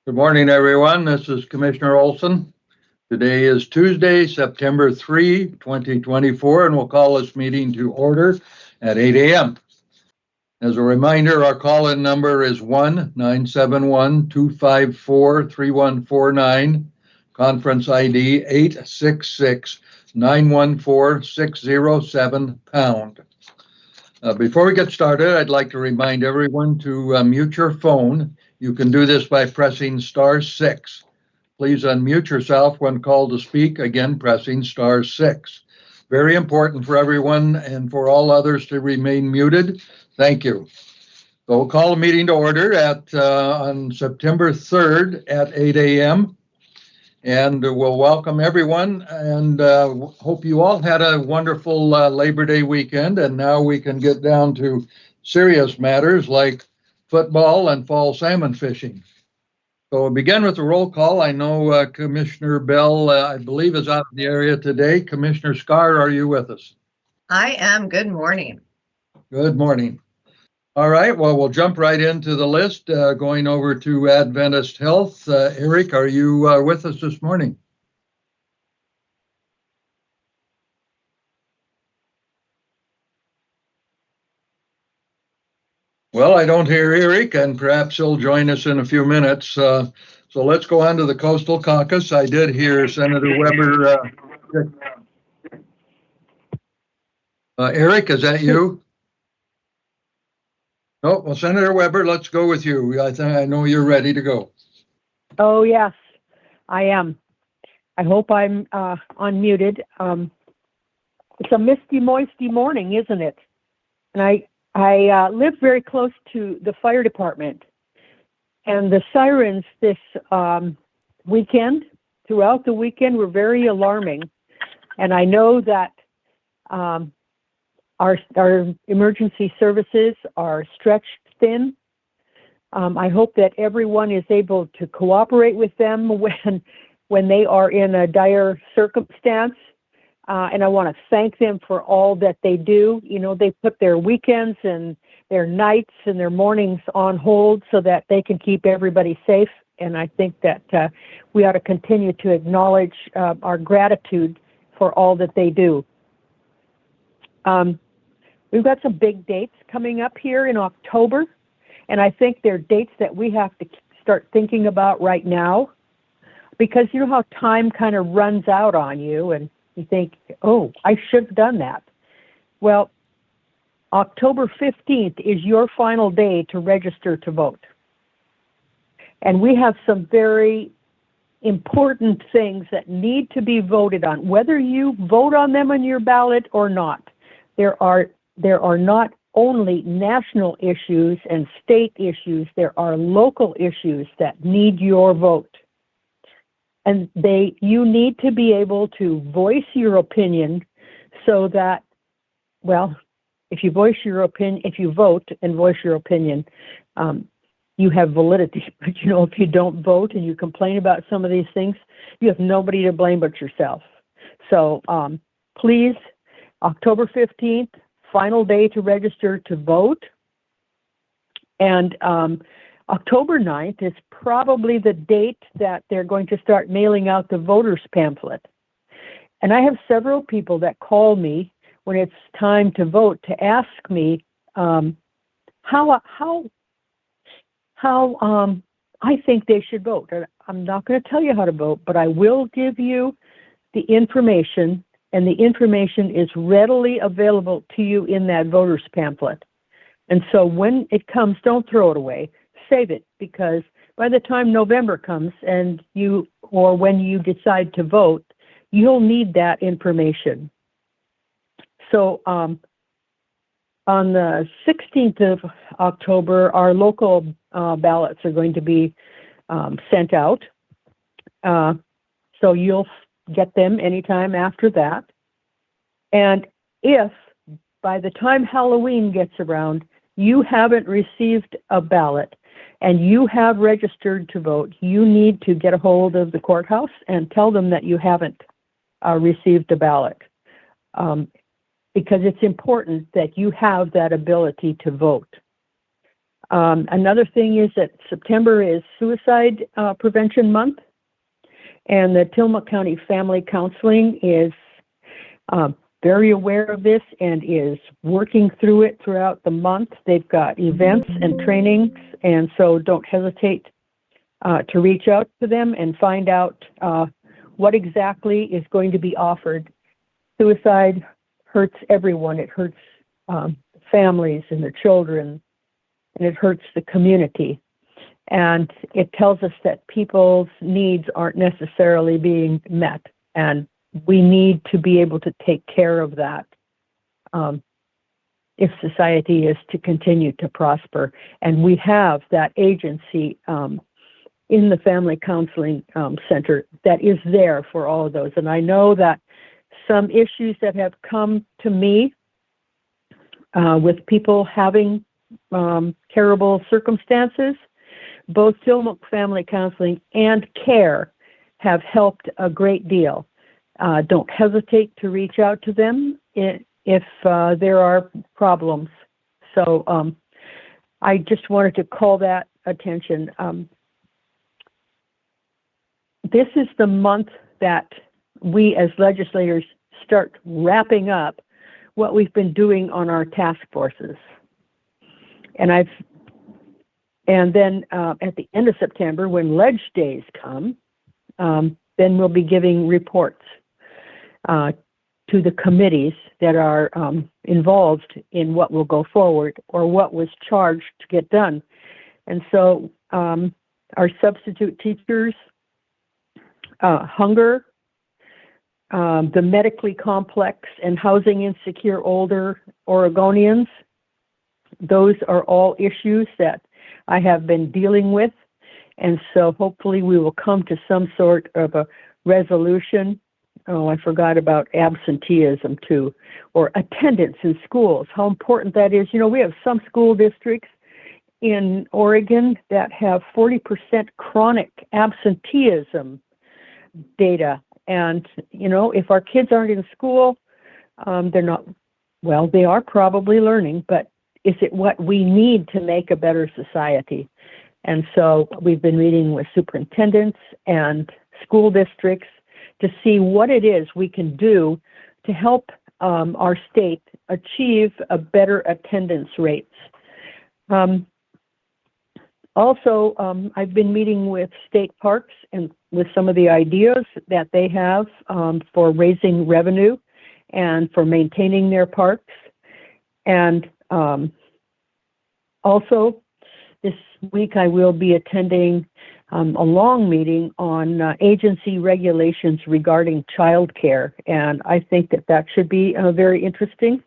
Good morning, everyone. This is Commissioner Olson. Today is Tuesday, September 3, 2024, and we'll call this meeting to order at 8 a.m. As a reminder, our call-in number is 1-971-254-3149, conference ID 866-914-607#. Before we get started, I'd like to remind everyone to mute your phone. You can do this by pressing *6. Please unmute yourself when called to speak, again pressing *6. Very important for everyone and for all others to remain muted. Thank you. So we'll call a meeting to order on September 3rd at 8 a.m. And we'll welcome everyone and hope you all had a wonderful Labor Day weekend. And now we can get down to serious matters like football and fall salmon fishing. So we'll begin with the roll call. I know Commissioner Bell, I believe, is out of the area today. Commissioner Scar, are you with us? I am. Good morning. Good morning. All right, well, we'll jump right into the list, going over to Adventist Health. Eric, are you with us this morning? Well, I don't hear Eric, and perhaps he'll join us in a few minutes. So let's go on to the Coastal Caucus. I did hear Senator Weber. Eric, is that you? Oh, well, Senator Weber, let's go with you. I know you're ready to go. Oh, yes, I am. I hope I'm unmuted. It's a misty, moisty morning, isn't it? And I live very close to the fire department. And the sirens this weekend, throughout the weekend, were very alarming. And I know that our emergency services are stretched thin. I hope that everyone is able to cooperate with them when they are in a dire circumstance. And I want to thank them for all that they do. You know, they put their weekends and their nights and their mornings on hold so that they can keep everybody safe. And I think that we ought to continue to acknowledge our gratitude for all that they do. We've got some big dates coming up here in October, and I think they're dates that we have to start thinking about right now, because you know how time kind of runs out on you, and you think, oh, I should have done that. Well, October 15th is your final day to register to vote. And we have some very important things that need to be voted on, whether you vote on them on your ballot or not. There are not only national issues and state issues, there are local issues that need your vote. And you need to be able to voice your opinion so that, well, if you vote and voice your opinion, you have validity. But you know, if you don't vote and you complain about some of these things, you have nobody to blame but yourself. So please, October 15th, final day to register to vote. And October 9th is probably the date that they're going to start mailing out the voters pamphlet. And I have several people that call me when it's time to vote to ask me how I think they should vote. And I'm not going to tell you how to vote, but I will give you the information, and the information is readily available to you in that voters pamphlet. And so when it comes, don't throw it away. Save it, because by the time November comes and when you decide to vote, you'll need that information. So on the 16th of October, our local ballots are going to be sent out. So you'll get them anytime after that. And if by the time Halloween gets around, you haven't received a ballot and you have registered to vote, you need to get a hold of the courthouse and tell them that you haven't received a ballot, because it's important that you have that ability to vote. Another thing is that September is Suicide Prevention Month, and the Tillamook County Family Counseling is very aware of this and is working through it throughout the month. They've got events and trainings, and so don't hesitate to reach out to them and find out what exactly is going to be offered. Suicide hurts everyone. It hurts families and their children, and it hurts the community. And it tells us that people's needs aren't necessarily being met, and we need to be able to take care of that if society is to continue to prosper. And we have that agency in the Family Counseling Center that is there for all of those. And I know that some issues that have come to me with people having terrible circumstances, both Tillamook Family Counseling and CARE have helped a great deal. Don't hesitate to reach out to them if there are problems. So I just wanted to call that attention. This is the month that we as legislators start wrapping up what we've been doing on our task forces. And then at the end of September, when Ledge Days come, then we'll be giving reports to the committees that are involved in what will go forward or what was charged to get done. And so our substitute teachers, hunger, the medically complex and housing insecure older Oregonians, those are all issues that I have been dealing with. And so hopefully we will come to some sort of a resolution. Oh, I forgot about absenteeism too, or attendance in schools, how important that is. You know, we have some school districts in Oregon that have 40% chronic absenteeism data. And, you know, if our kids aren't in school, they're not, well, they are probably learning, but is it what we need to make a better society? And so we've been meeting with superintendents and school districts to see what it is we can do to help our state achieve a better attendance rates. Also, I've been meeting with state parks and with some of the ideas that they have for raising revenue and for maintaining their parks. And also, this week I will be attending a long meeting on agency regulations regarding childcare, and I think that that should be very interesting.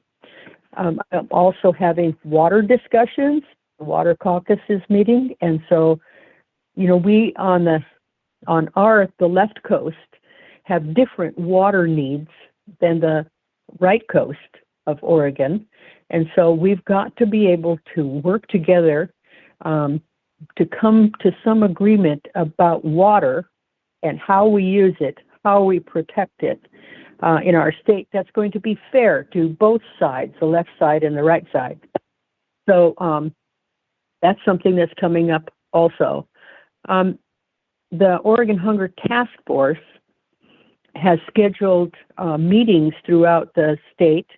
I'm also having water discussions. The Water Caucus is meeting, and so, you know, we on the left coast have different water needs than the right coast of Oregon, and so we've got to be able to work together to come to some agreement about water and how we use it, how we protect it in our state. That's going to be fair to both sides, the left side and the right side. So that's something that's coming up also. The Oregon Hunger Task Force has scheduled meetings throughout the state,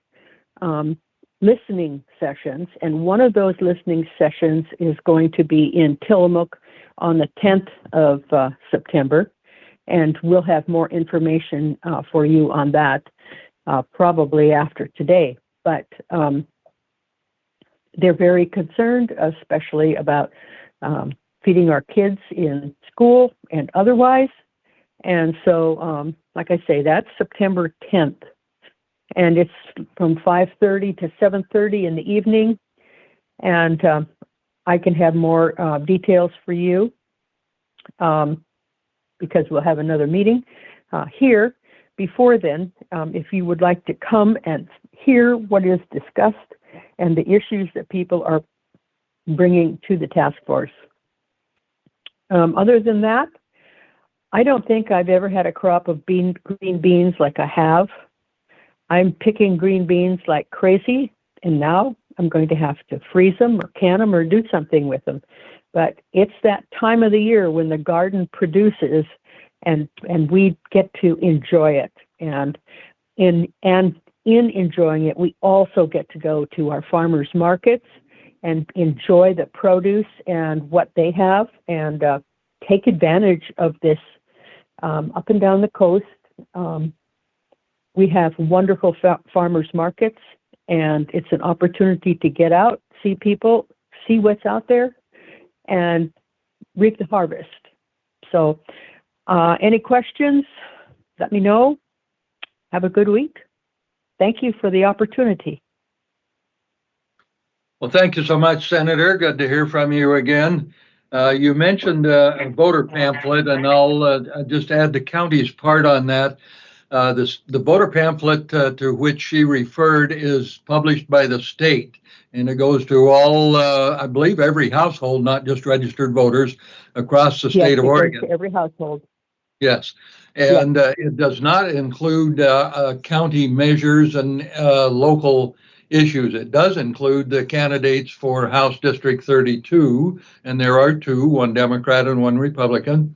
listening sessions, and one of those listening sessions is going to be in Tillamook on the 10th of September, and we'll have more information for you on that probably after today. But they're very concerned, especially about feeding our kids in school and otherwise. And so, like I say, that's September 10th. And it's from 5:30 to 7:30 in the evening. And I can have more details for you because we'll have another meeting here. Before then, if you would like to come and hear what is discussed and the issues that people are bringing to the task force. Other than that, I don't think I've ever had a crop of green beans like I have. I'm picking green beans like crazy, and now I'm going to have to freeze them or can them or do something with them. But it's that time of the year when the garden produces, and we get to enjoy it. And in enjoying it, we also get to go to our farmers markets and enjoy the produce and what they have, and take advantage of this up and down the coast. We have wonderful farmers markets, and it's an opportunity to get out, see people, see what's out there, and reap the harvest. So any questions, let me know. Have a good week. Thank you for the opportunity. Well, thank you so much, Senator. Good to hear from you again. You mentioned a voter pamphlet, and I'll just add the county's part on that. The voter pamphlet to which she referred is published by the state, and it goes to all, I believe, every household, not just registered voters across the state of Oregon. To every household. Yes, and it does not include county measures and local issues. It does include the candidates for House District 32, and there are two, one Democrat and one Republican.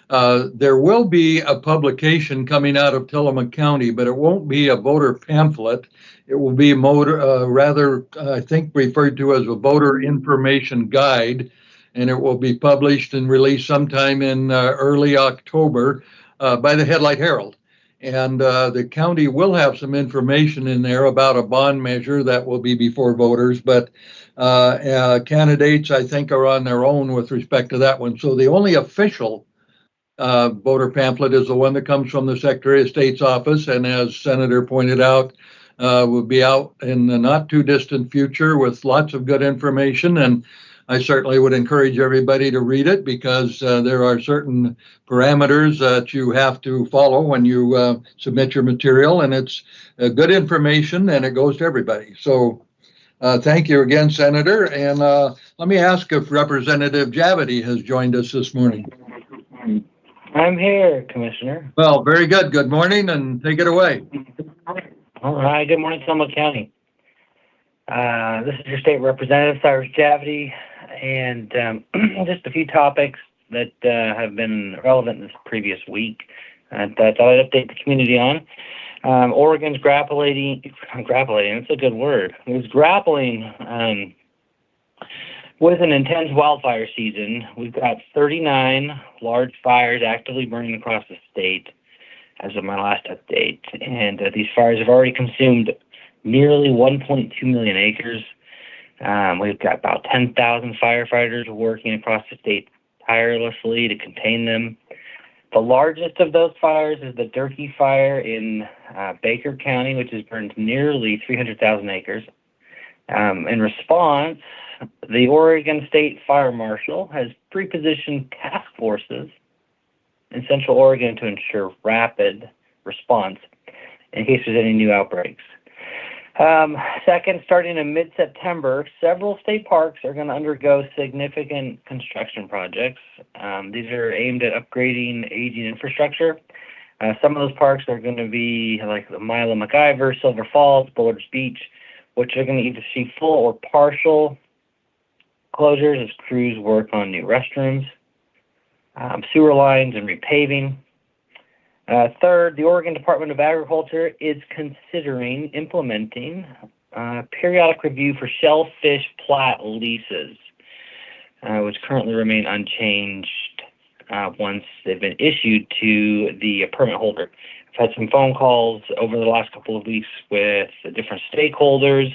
There will be a publication coming out of Tillamook County, but it won't be a voter pamphlet. It will be rather, I think, referred to as a voter information guide, and it will be published and released sometime in early October by the Headlight Herald. And the county will have some information in there about a bond measure that will be before voters, but candidates, I think, are on their own with respect to that one. So the only official voter pamphlet is the one that comes from the Secretary of State's office, and as Senator pointed out, will be out in the not too distant future with lots of good information. And I certainly would encourage everybody to read it, because there are certain parameters that you have to follow when you submit your material, and it's good information and it goes to everybody. So thank you again, Senator. And let me ask if Representative Javity has joined us this morning. I'm here, Commissioner. Well, very good. Good morning, and take it away. All right. Good morning, Tillamook County. This is your state representative, Cyrus Javity, and just a few topics that have been relevant this previous week that I'd update the community on. Oregon's grappling, it's a good word. It was grappling with an intense wildfire season. We've got 39 large fires actively burning across the state as of my last update, and these fires have already consumed nearly 1.2 million acres. We've got about 10,000 firefighters working across the state tirelessly to contain them. The largest of those fires is the Durkee Fire in Baker County, which has burned nearly 300,000 acres. In response, the Oregon State Fire Marshal has pre-positioned task forces in Central Oregon to ensure rapid response in case there's any new outbreaks. Second, starting in mid-September, several state parks are going to undergo significant construction projects. These are aimed at upgrading aging infrastructure. Some of those parks are going to be like the Milo MacIver, Silver Falls, Bullards Beach, which are going to either see full or partial closures as crews work on new restrooms, sewer lines, and repaving. Third, the Oregon Department of Agriculture is considering implementing periodic review for shellfish plat leases, which currently remain unchanged once they've been issued to the permit holder. I've had some phone calls over the last couple of weeks with the different stakeholders,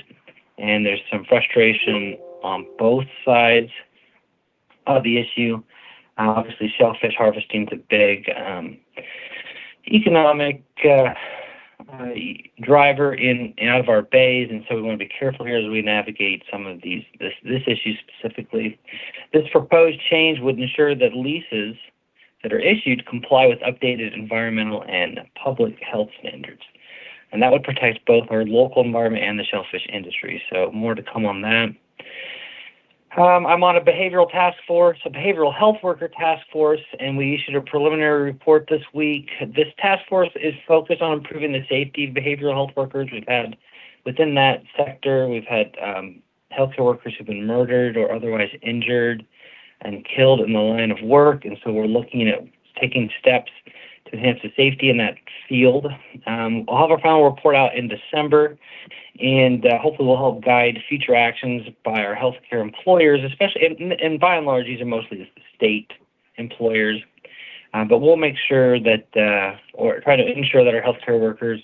and there's some frustration on both sides of the issue. Obviously, shellfish harvesting is a big economic driver in out of our bays, and so we want to be careful here as we navigate some of this issue specifically. This proposed change would ensure that leases that are issued comply with updated environmental and public health standards, and that would protect both our local environment and the shellfish industry. So more to come on that. I'm on a behavioral health worker task force, and we issued a preliminary report this week. This task force is focused on improving the safety of behavioral health workers. We've had, within that sector, we've had healthcare workers who've been murdered or otherwise injured and killed in the line of work. And so we're looking at taking steps to enhance the safety in that field. We'll have our final report out in December, and hopefully will help guide future actions by our healthcare employers, especially, and by and large, these are mostly the state employers. But we'll make sure that, or try to ensure that our healthcare workers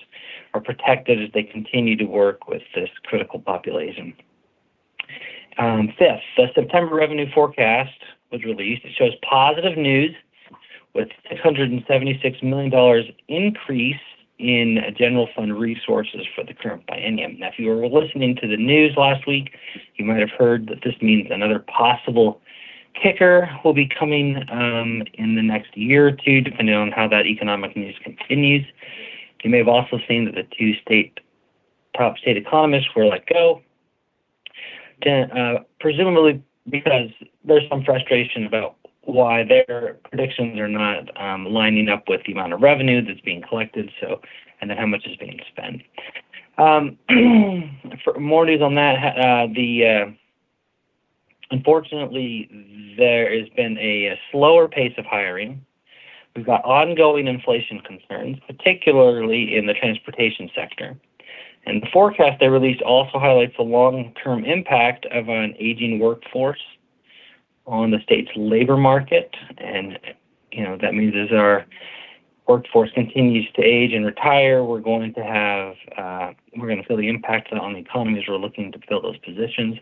are protected as they continue to work with this critical population. Fifth, the September revenue forecast was released. It shows positive news with $676 million increase in general fund resources for the current biennium. Now, if you were listening to the news last week, you might have heard that this means another possible kicker will be coming in the next year or two, depending on how that economic news continues. You may have also seen that the two top state economists were let go, presumably because there's some frustration about why their predictions are not lining up with the amount of revenue that's being collected, and then how much is being spent. For more news on that, unfortunately, there has been a slower pace of hiring. We've got ongoing inflation concerns, particularly in the transportation sector. And the forecast they released also highlights the long-term impact of an aging workforce on the state's labor market. And, that means as our workforce continues to age and retire, we're going to feel the impact on the economy as we're looking to fill those positions.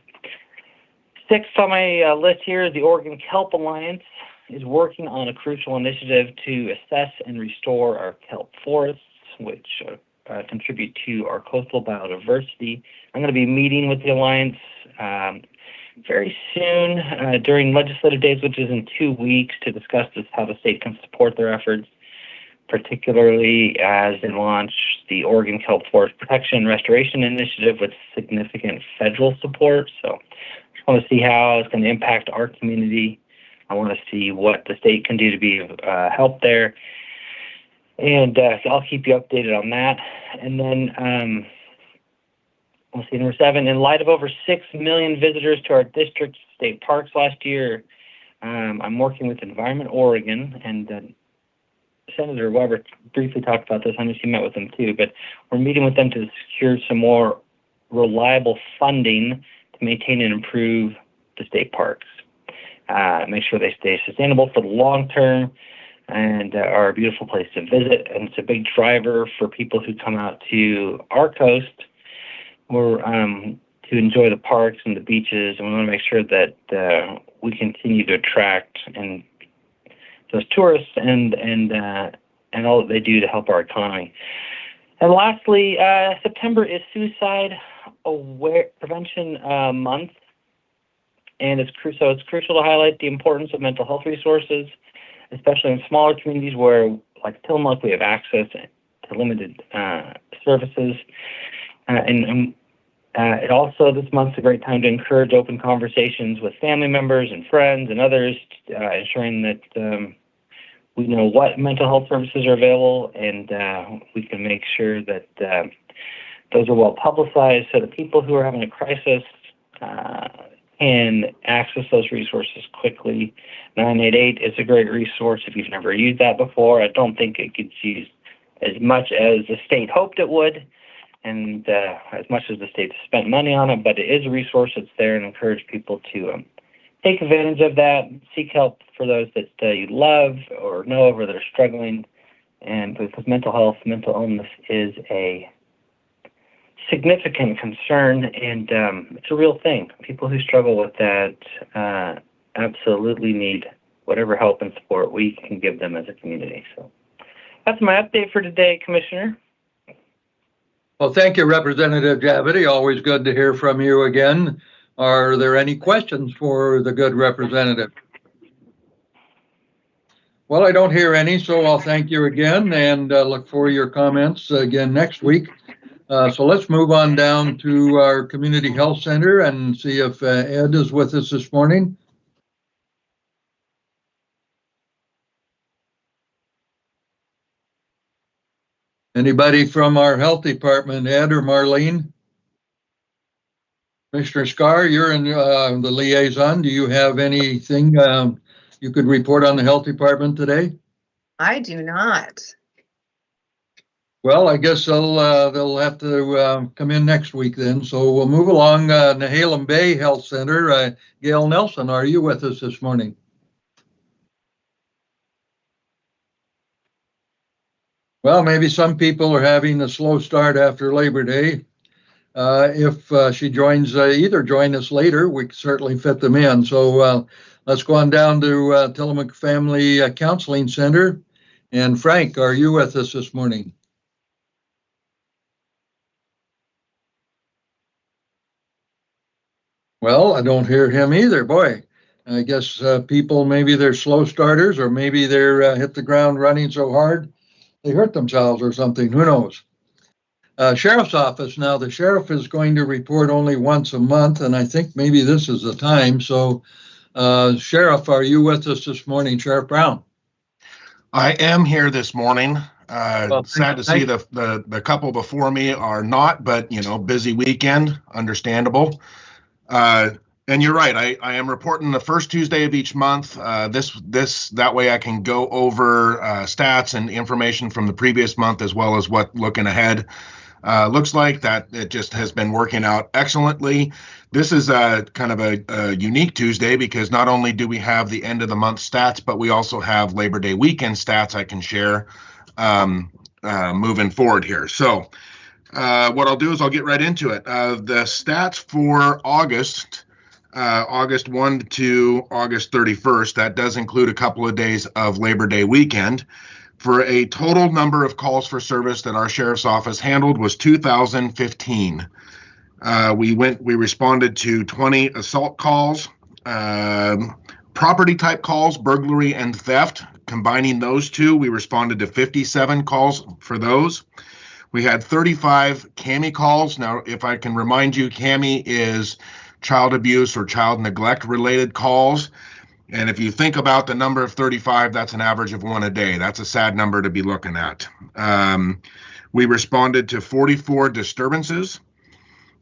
Sixth on my list here is the Oregon Kelp Alliance is working on a crucial initiative to assess and restore our kelp forests, which contribute to our coastal biodiversity. I'm going to be meeting with the Alliance very soon during legislative days, which is in 2 weeks, to discuss how the state can support their efforts, particularly as they launch the Oregon Kelp Forest Protection and Restoration Initiative with significant federal support. So I want to see how it's going to impact our community. I want to see what the state can do to be help there. And so I'll keep you updated on that. And then let's see, number 7, in light of over 6 million visitors to our district state parks last year, I'm working with Environment Oregon, and Senator Weber briefly talked about this. I know she met with them too, but we're meeting with them to secure some more reliable funding to maintain and improve the state parks, make sure they stay sustainable for the long term and are a beautiful place to visit. And it's a big driver for people who come out to our coast or to enjoy the parks and the beaches. And we want to make sure that we continue to attract and those tourists and all that they do to help our economy. And lastly, September is Suicide Prevention Month, and it's crucial to highlight the importance of mental health resources, especially in smaller communities where, like Tillamook, we have access to limited services. It also, this month's a great time to encourage open conversations with family members and friends and others, ensuring that we know what mental health services are available, and we can make sure that those are well publicized so that people who are having a crisis can access those resources quickly. 988 is a great resource if you've never used that before. I don't think it gets used as much as the state hoped it would, and as much as the state spent money on it, but it is a resource that's there, and encourage people to take advantage of that, seek help for those that you love or know of or that are struggling. And because mental health, mental illness is a significant concern, and it's a real thing. People who struggle with that absolutely need whatever help and support we can give them as a community. So that's my update for today, Commissioner. Well, thank you, Representative Javity. Always good to hear from you again. Are there any questions for the good representative? Well, I don't hear any, so I'll thank you again and look for your comments again next week. So let's move on down to our Community Health Center and see if Ed is with us this morning. Anybody from our health department, Ed or Marlene? Commissioner Scar, you're in the liaison. Do you have anything you could report on the health department today? I do not. Well, I guess they'll have to come in next week then. So we'll move along. Nehalem Bay Health Center. Gail Nelson, are you with us this morning? Well, maybe some people are having a slow start after Labor Day. If she joins, either join us later, we can certainly fit them in. So let's go on down to Tillamook Family Counseling Center. And Frank, are you with us this morning? Well, I don't hear him either. Boy, I guess people, maybe they're slow starters, or maybe they're hit the ground running so hard they hurt themselves or something. Who knows? Sheriff's Office. Now, the sheriff is going to report only once a month, and I think maybe this is the time. So, Sheriff, are you with us this morning, Sheriff Brown? I am here this morning. Well, Sad to see the couple before me are not, but busy weekend, understandable. And you're right. I am reporting the first Tuesday of each month. That way I can go over stats and information from the previous month as well as what looking ahead looks like. That it just has been working out excellently. This is kind of a unique Tuesday because not only do we have the end of the month stats, but we also have Labor Day weekend stats I can share moving forward here. So what I'll do is I'll get right into it. The stats for August 1 to August 31st, that does include a couple of days of Labor Day weekend. For a total number of calls for service that our sheriff's office handled was 2,015. We responded to 20 assault calls, property type calls, burglary and theft. Combining those two, we responded to 57 calls for those. We had 35 CAMI calls. Now, if I can remind you, CAMI is child abuse or child neglect related calls. And if you think about the number of 35, that's an average of one a day. That's a sad number to be looking at. We responded to 44 disturbances.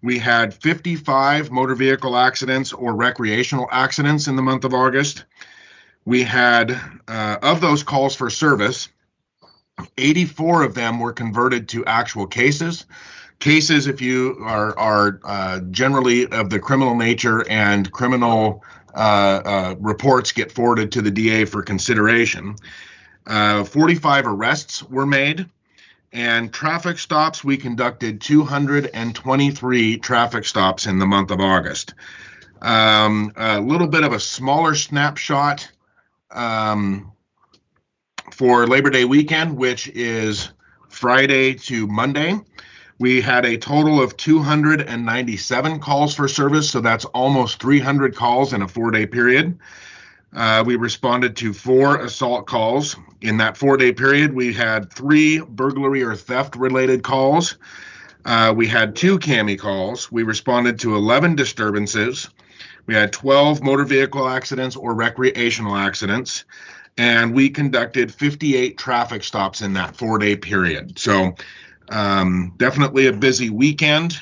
We had 55 motor vehicle accidents or recreational accidents in the month of August. We had, of those calls for service, 84 of them were converted to actual cases. Cases, if you are generally of the criminal nature, and criminal reports get forwarded to the DA for consideration. 45 arrests were made, and traffic stops, we conducted 223 traffic stops in the month of August. A little bit of a smaller snapshot for Labor Day weekend, which is Friday to Monday. We had a total of 297 calls for service, so that's almost 300 calls in a 4-day period. We responded to 4 assault calls. In that 4-day period, we had 3 burglary or theft-related calls. We had 2 CAMI calls. We responded to 11 disturbances. We had 12 motor vehicle accidents or recreational accidents. And we conducted 58 traffic stops in that 4-day period. So definitely a busy weekend.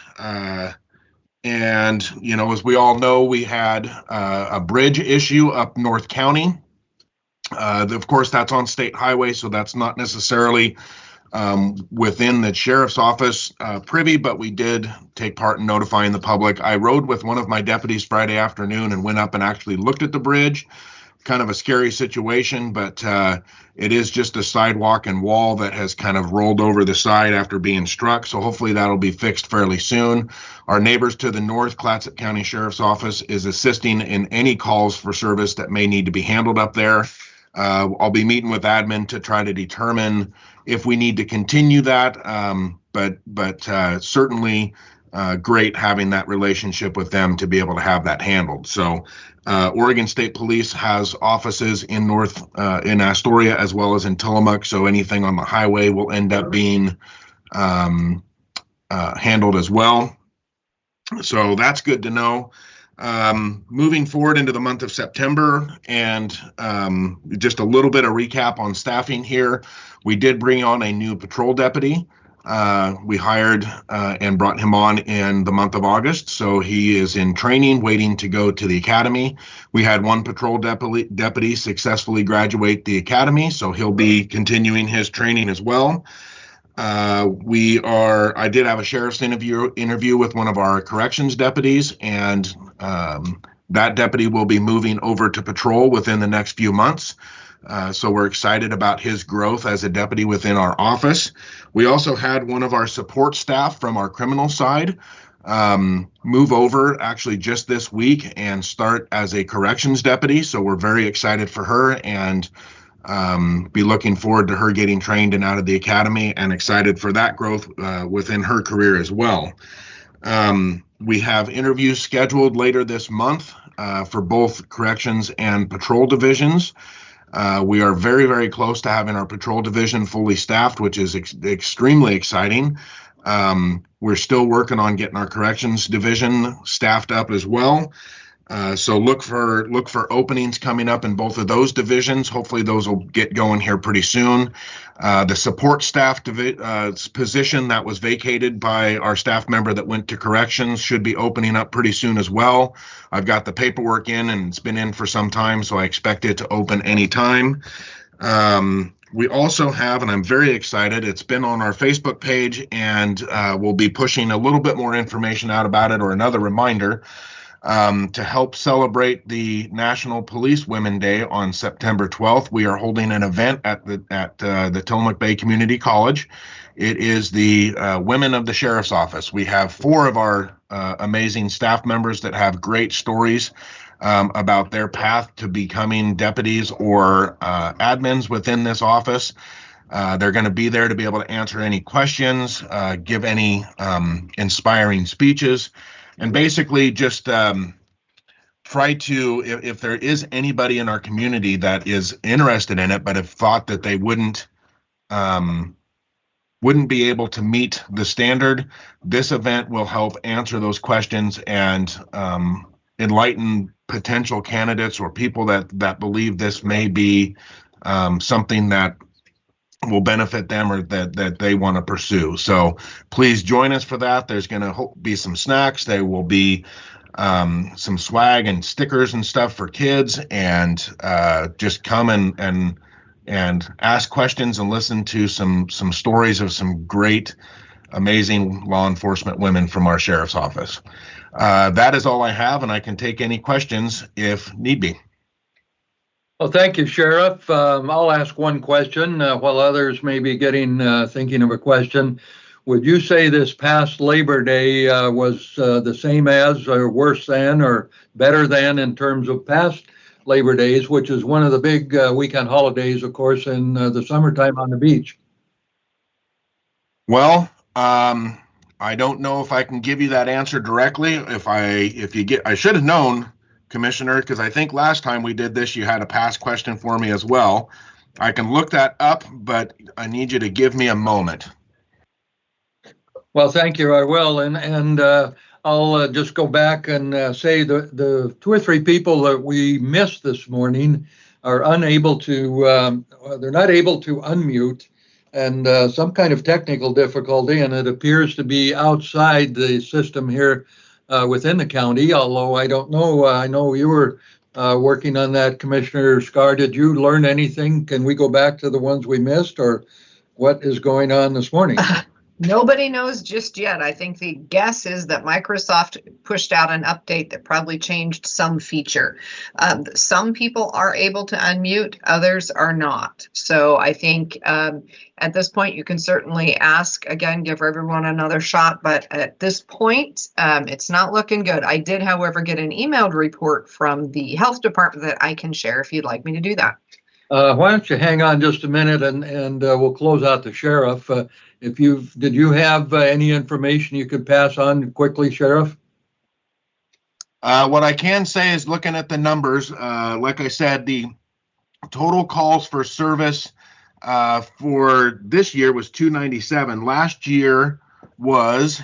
And, as we all know, we had a bridge issue up North County. Of course, that's on state highway, so that's not necessarily within the sheriff's office privy, but we did take part in notifying the public. I rode with one of my deputies Friday afternoon and went up and actually looked at the bridge. Kind of a scary situation, but it is just a sidewalk and wall that has kind of rolled over the side after being struck. So hopefully that'll be fixed fairly soon. Our neighbors to the north, Clatsop County Sheriff's Office, is assisting in any calls for service that may need to be handled up there. I'll be meeting with admin to try to determine if we need to continue that, but certainly great having that relationship with them to be able to have that handled. So Oregon State Police has offices in in Astoria as well as in Tillamook. So anything on the highway will end up being handled as well. So that's good to know. Moving forward into the month of September, and just a little bit of recap on staffing here. We did bring on a new patrol deputy. We hired and brought him on in the month of August. So he is in training, waiting to go to the academy. We had one patrol deputy successfully graduate the academy, so he'll be continuing his training as well. I did have a sheriff's interview with one of our corrections deputies, and that deputy will be moving over to patrol within the next few months. So we're excited about his growth as a deputy within our office. We also had one of our support staff from our criminal side move over actually just this week and start as a corrections deputy. So we're very excited for her and be looking forward to her getting trained and out of the academy, and excited for that growth within her career as well. We have interviews scheduled later this month for both corrections and patrol divisions. We are very, very close to having our patrol division fully staffed, which is extremely exciting. We're still working on getting our corrections division staffed up as well. So look for openings coming up in both of those divisions. Hopefully those will get going here pretty soon. The support staff position that was vacated by our staff member that went to corrections should be opening up pretty soon as well. I've got the paperwork in, and it's been in for some time, so I expect it to open anytime. We also have, and I'm very excited, it's been on our Facebook page, and we'll be pushing a little bit more information out about it, or another reminder. To help celebrate the National Police Women Day on September 12th, we are holding an event at the Tillamook Bay Community College. It is the Women of the Sheriff's Office. We have 4 of our amazing staff members that have great stories about their path to becoming deputies or admins within this office. They're going to be there to be able to answer any questions, give any inspiring speeches, and basically just try to, if there is anybody in our community that is interested in it, but have thought that they wouldn't be able to meet the standard, this event will help answer those questions and enlighten potential candidates or people that believe this may be something that will benefit them or that they want to pursue. So please join us for that. There's going to be some snacks. There will be some swag and stickers and stuff for kids, and just come and ask questions and listen to some stories of some great, amazing law enforcement women from our sheriff's office. That is all I have, and I can take any questions if need be. Well, thank you, Sheriff. I'll ask one question while others may be thinking of a question. Would you say this past Labor Day was the same as, or worse than, or better than in terms of past Labor Days, which is one of the big weekend holidays, of course, in the summertime on the beach? Well, I don't know if I can give you that answer directly. I should have known, Commissioner, because I think last time we did this, you had a past question for me as well. I can look that up, but I need you to give me a moment. Well, thank you. I will, and I'll just go back and say the 2 or 3 people that we missed this morning are unable to. They're not able to unmute, and some kind of technical difficulty, and it appears to be outside the system here within the county. Although I don't know. I know you were working on that, Commissioner Scar. Did you learn anything? Can we go back to the ones we missed, or what is going on this morning? Nobody knows just yet. I think the guess is that Microsoft pushed out an update that probably changed some feature. Some people are able to unmute, others are not. So I think at this point, you can certainly ask again, give everyone another shot. But at this point, it's not looking good. I did, however, get an emailed report from the health department that I can share if you'd like me to do that. Why don't you hang on just a minute and we'll close out the sheriff. Did you have any information you could pass on quickly, Sheriff? What I can say is, looking at the numbers, like I said, the total calls for service for this year was 297. Last year was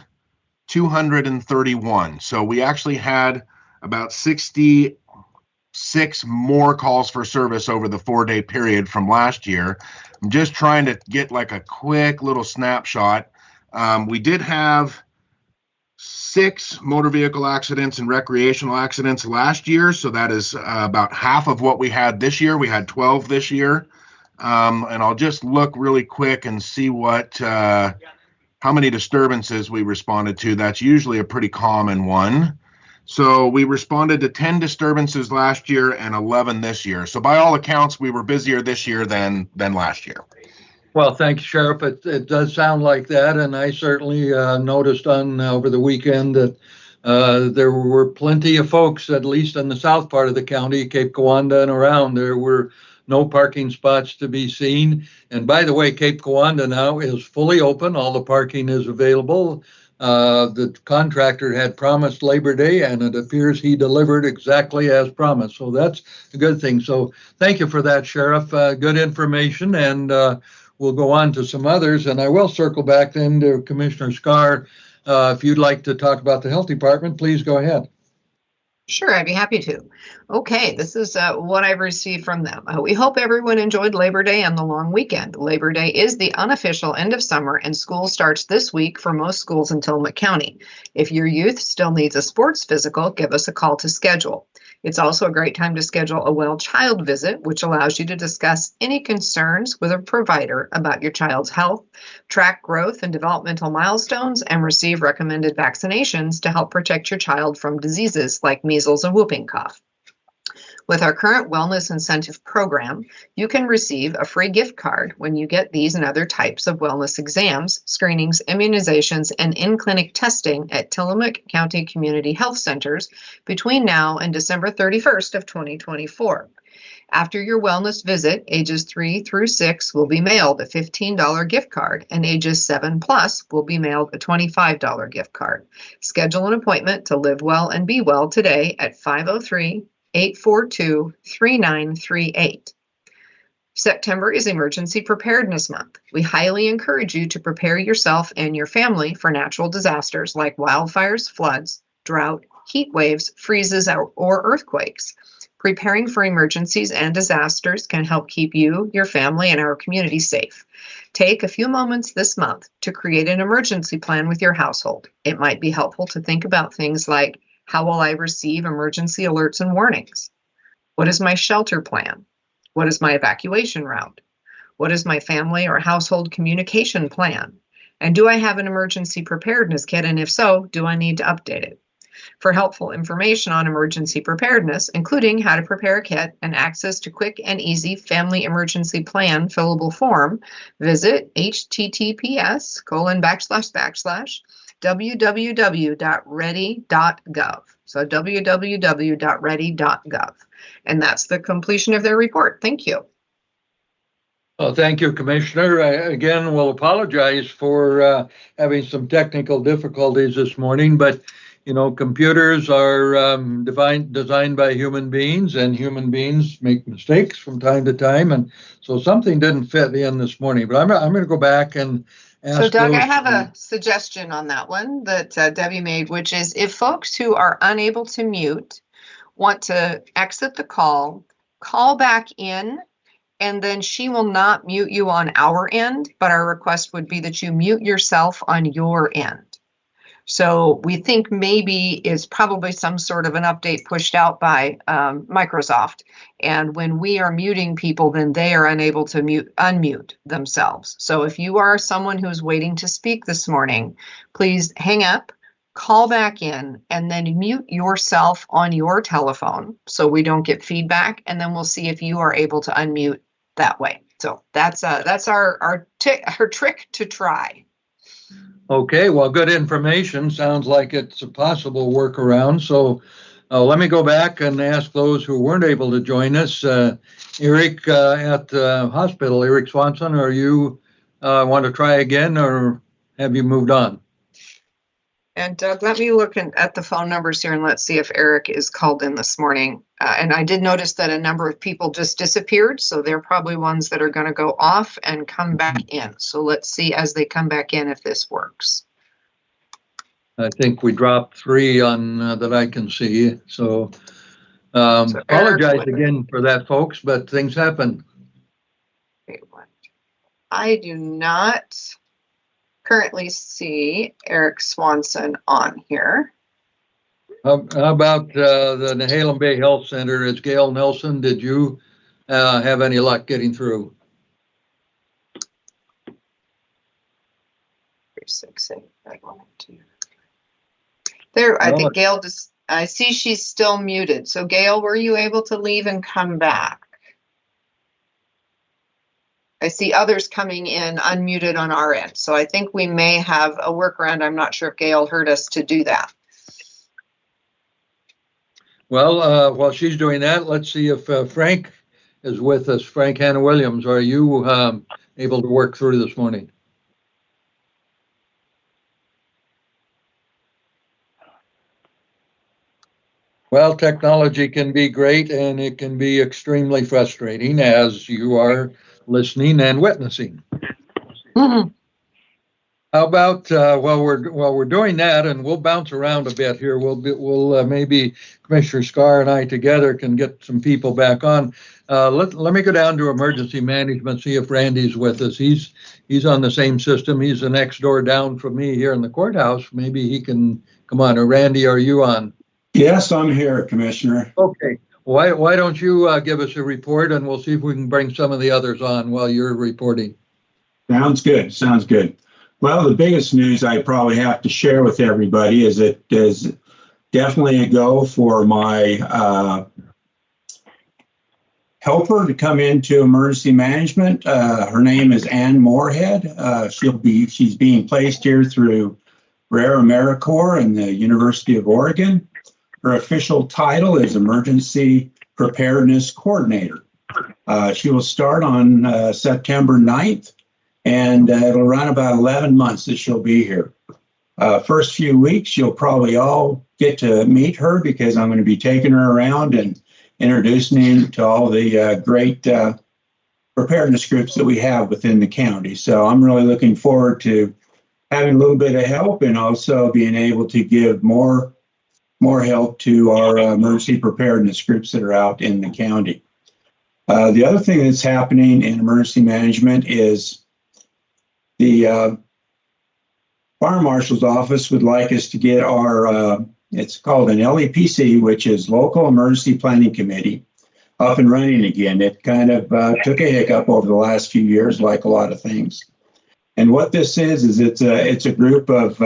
231. So we actually had about 66 more calls for service over the 4-day period from last year. I'm just trying to get like a quick little snapshot. We did have 6 motor vehicle accidents and recreational accidents last year, so that is about half of what we had this year. We had 12 this year. And I'll just look really quick and see how many disturbances we responded to. That's usually a pretty common one. So we responded to 10 disturbances last year and 11 this year. So by all accounts, we were busier this year than last year. Well, thank you, Sheriff. It does sound like that, and I certainly noticed over the weekend that there were plenty of folks, at least in the south part of the county, Cape Kiwanda and around. There were no parking spots to be seen. And by the way, Cape Kiwanda now is fully open. All the parking is available. The contractor had promised Labor Day, and it appears he delivered exactly as promised. So that's a good thing. So thank you for that, Sheriff. Good information, and we'll go on to some others. And I will circle back then to Commissioner Scar. If you'd like to talk about the health department, please go ahead. Sure, I'd be happy to. Okay, this is what I've received from them. We hope everyone enjoyed Labor Day and the long weekend. Labor Day is the unofficial end of summer, and school starts this week for most schools in Tillamook County. If your youth still needs a sports physical, give us a call to schedule. It's also a great time to schedule a well child visit, which allows you to discuss any concerns with a provider about your child's health, track growth and developmental milestones, and receive recommended vaccinations to help protect your child from diseases like measles and whooping cough. With our current wellness incentive program, you can receive a free gift card when you get these and other types of wellness exams, screenings, immunizations, and in-clinic testing at Tillamook County Community Health Centers between now and December 31st of 2024. After your wellness visit, ages 3 through 6 will be mailed a $15 gift card, and ages 7 plus will be mailed a $25 gift card. Schedule an appointment to live well and be well today at 503-842-3938. September is Emergency Preparedness Month. We highly encourage you to prepare yourself and your family for natural disasters like wildfires, floods, drought, heat waves, freezes, or earthquakes. Preparing for emergencies and disasters can help keep you, your family, and our community safe. Take a few moments this month to create an emergency plan with your household. It might be helpful to think about things like, how will I receive emergency alerts and warnings? What is my shelter plan? What is my evacuation route? What is my family or household communication plan? And do I have an emergency preparedness kit? And if so, do I need to update it? For helpful information on emergency preparedness, including how to prepare a kit and access to quick and easy family emergency plan fillable form, visit https://www.ready.gov. So www.ready.gov. And that's the completion of their report. Thank you. Well, thank you, Commissioner. Again, we'll apologize for having some technical difficulties this morning, but you know, computers are designed by human beings, and human beings make mistakes from time to time, and so something didn't fit in this morning. But I'm going to go back and ask. So, Doug, I have a suggestion on that one that Debbie made, which is if folks who are unable to mute want to exit the call, call back in, and then she will not mute you on our end, but our request would be that you mute yourself on your end. So we think maybe is probably some sort of an update pushed out by Microsoft. And when we are muting people, then they are unable to unmute themselves. So if you are someone who's waiting to speak this morning, please hang up, call back in, and then mute yourself on your telephone so we don't get feedback. And then we'll see if you are able to unmute that way. So that's our trick to try. Okay, well, good information. Sounds like it's a possible workaround. So let me go back and ask those who weren't able to join us. Eric at the hospital, Eric Swanson, are you want to try again, or have you moved on? And Doug, let me look at the phone numbers here and let's see if Eric is called in this morning. And I did notice that a number of people just disappeared, so they're probably ones that are going to go off and come back in. So let's see as they come back in if this works. I think we dropped 3 on that I can see. So apologize again for that, folks, but things happen. I do not currently see Eric Swanson on here. How about the Nehalem Bay Health Center? It's Gail Nelson. Did you have any luck getting through? 368. There, I Well, think Gail just, I see she's still muted. So Gail, were you able to leave and come back? I see others coming in unmuted on our end. So I think we may have a workaround. I'm not sure if Gail heard us to do that. Well, while she's doing that, let's see if Frank is with us. Frank Hannah Williams, are you able to work through this morning? Well, technology can be great and it can be extremely frustrating, as you are listening and witnessing. Mhm. How about while we're doing that, and we'll bounce around a bit here. We'll maybe Commissioner Scar and I together can get some people back on. Let me go down to emergency management, see if Randy's with us. He's on the same system. He's the next door down from me here in the courthouse. Maybe he can come on. Or Randy, are you on? Yes, I'm here, Commissioner. Okay. Why don't you give us a report, and we'll see if we can bring some of the others on while you're reporting. Sounds good. Sounds good. Well, the biggest news I probably have to share with everybody is it is definitely a go for my helper to come into emergency management. Her name is Ann Moorhead. She's being placed here through Rare AmeriCorps and the University of Oregon. Her official title is Emergency Preparedness Coordinator. She will start on September 9th, and it'll run about 11 months that she'll be here. First few weeks, you'll probably all get to meet her because I'm going to be taking her around and introducing you to all the great preparedness groups that we have within the county. So I'm really looking forward to having a little bit of help and also being able to give more help to our emergency preparedness groups that are out in the county. The other thing that's happening in emergency management is the Fire Marshal's office would like us to get our, it's called an LEPC, which is Local Emergency Planning Committee, up and running again. It kind of took a hiccup over the last few years, like a lot of things. And what this is it's a group of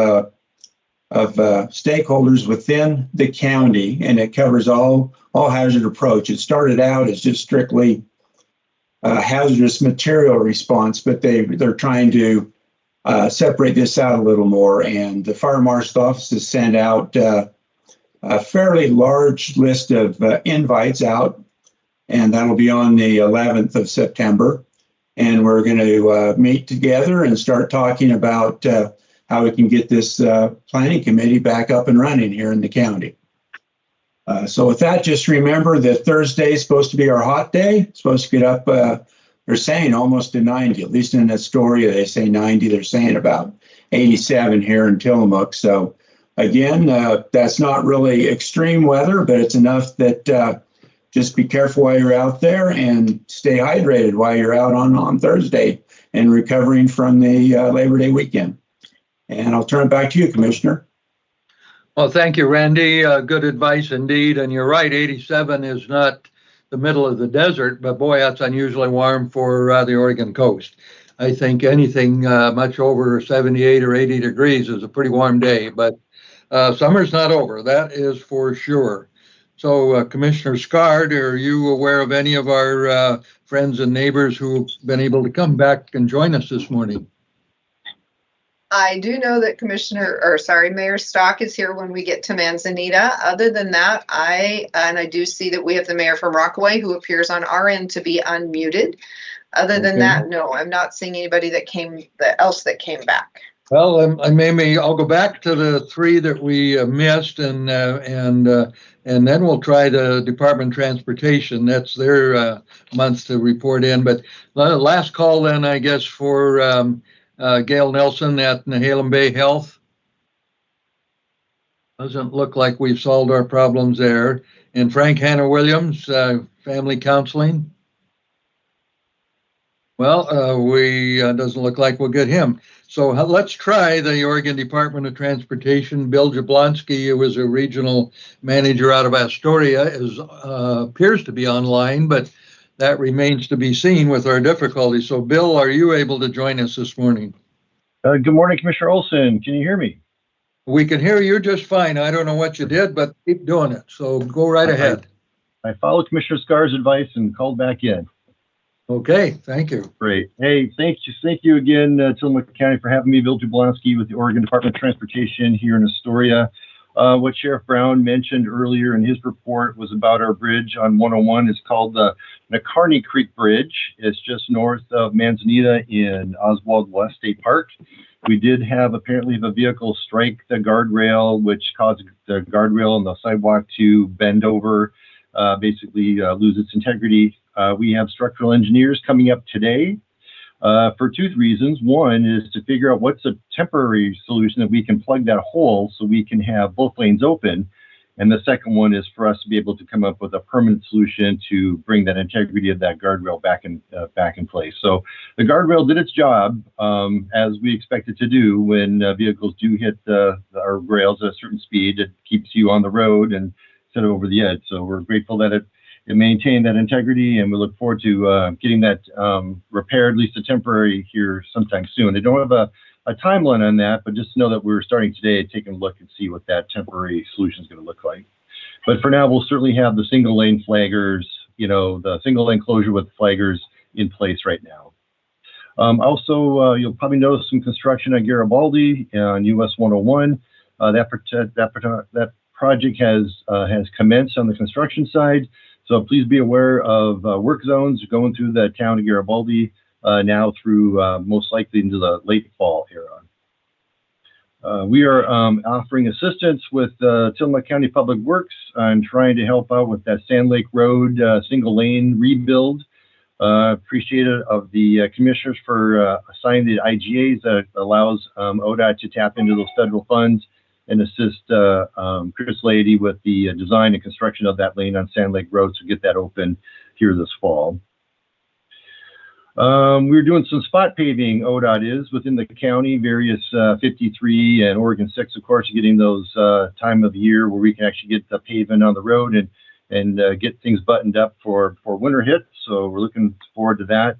stakeholders within the county, and it covers all hazard approach. It started out as just strictly hazardous material response, but they're trying to separate this out a little more. And the Fire Marshal's office has sent out a fairly large list of invites out, and that'll be on the 11th of September. And we're going to meet together and start talking about how we can get this planning committee back up and running here in the county. So with that, just remember that Thursday is supposed to be our hot day. It's supposed to get up, they're saying almost to 90, at least in Astoria, they say 90. They're saying about 87 here in Tillamook. So again, that's not really extreme weather, but it's enough that just be careful while you're out there and stay hydrated while you're out on Thursday and recovering from the Labor Day weekend. And I'll turn it back to you, Commissioner. Well, thank you, Randy. Good advice indeed. And you're right, 87 is not the middle of the desert, but boy, that's unusually warm for the Oregon coast. I think anything much over 78 or 80 degrees is a pretty warm day, but summer's not over, that is for sure. So Commissioner Scard, are you aware of any of our friends and neighbors who've been able to come back and join us this morning? I do know that Mayor Stock is here when we get to Manzanita. Other than that, I do see that we have the mayor from Rockaway who appears on our end to be unmuted. Other than that, no, I'm not seeing anybody else that came back. Well, I'll go back to the three that we missed, and then we'll try the Department of Transportation. That's their month to report in. But last call then, I guess, for Gail Nelson at Nehalem Bay Health. Doesn't look like we've solved our problems there. And Frank Hannah Williams, Family Counseling. Well, doesn't look like we'll get him. So let's try the Oregon Department of Transportation. Bill Jablonski, who is a regional manager out of Astoria, appears to be online, but that remains to be seen with our difficulty. So, Bill, are you able to join us this morning? Good morning, Commissioner Olson. Can you hear me? We can hear you just fine. I don't know what you did, but keep doing it. So go right ahead. I followed Commissioner Scar's advice and called back in. Okay, thank you. Great. Hey, thank you again, Tillamook County, for having me, Bill Jablonski with the Oregon Department of Transportation here in Astoria. What Sheriff Brown mentioned earlier in his report was about our bridge on 101. It's called the Nacarny Creek Bridge. It's just north of Manzanita in Oswald West State Park. We did have apparently a vehicle strike the guardrail, which caused the guardrail and the sidewalk to bend over, basically lose its integrity. We have structural engineers coming up today for two reasons. One is to figure out what's a temporary solution that we can plug that hole so we can have both lanes open. And the second one is for us to be able to come up with a permanent solution to bring that integrity of that guardrail back in place. So the guardrail did its job as we expect it to do when vehicles do hit our rails at a certain speed. It keeps you on the road and set it over the edge. So we're grateful that it maintained that integrity, and we look forward to getting that repaired, at least a temporary, here sometime soon. They don't have a timeline on that, but just know that we're starting today, taking a look and see what that temporary solution is going to look like. But for now, we'll certainly have the single lane flaggers, the single lane closure with flaggers in place right now. Also, you'll probably notice some construction at Garibaldi on US 101. That project has commenced on the construction side. So please be aware of work zones going through the town of Garibaldi now through most likely into the late fall era. We are offering assistance with Tillamook County Public Works and trying to help out with that Sand Lake Road single lane rebuild. Appreciate it of the commissioners for assigning the IGAs that allows ODOT to tap into those federal funds and assist Chris Lady with the design and construction of that lane on Sand Lake Road to get that open here this fall. We're doing some spot paving, ODOT is, within the county, various 53 and Oregon 6, of course, getting those time of year where we can actually get the pavement on the road and get things buttoned up for winter hit. So we're looking forward to that.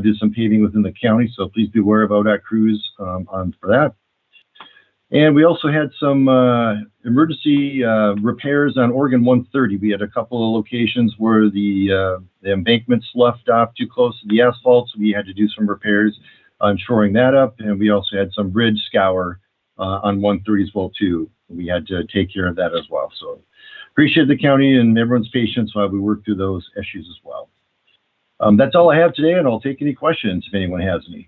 Do some paving within the county, so please be aware of ODOT crews for that. And we also had some emergency repairs on Oregon 130. We had a couple of locations where the embankment sloughed off too close to the asphalt, so we had to do some repairs on shoring that up. And we also had some bridge scour on 130 as well too. We had to take care of that as well. So appreciate the county and everyone's patience while we work through those issues as well. That's all I have today, and I'll take any questions if anyone has any.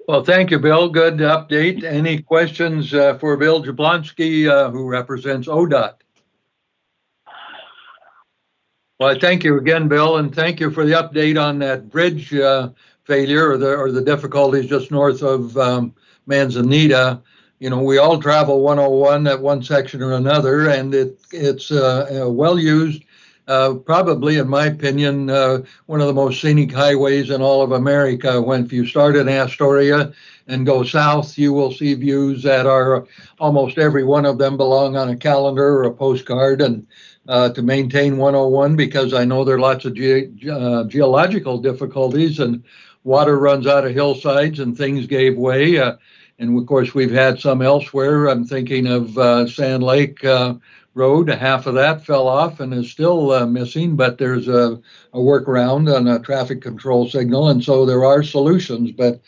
Well, thank you, Bill. Good update. Any questions for Bill Jablonski, who represents ODOT? Well, thank you again, Bill, and thank you for the update on that bridge failure or the difficulties just north of Manzanita. We all travel 101 at one section or another, and it's well used. Probably, in my opinion, one of the most scenic highways in all of America. If you start in Astoria and go south, you will see views that are almost every one of them belong on a calendar or a postcard. And to maintain 101, because I know there are lots of geological difficulties and water runs out of hillsides and things gave way. And of course, we've had some elsewhere. I'm thinking of Sand Lake Road. Half of that fell off and is still missing, but there's a workaround on a traffic control signal, and so there are solutions. But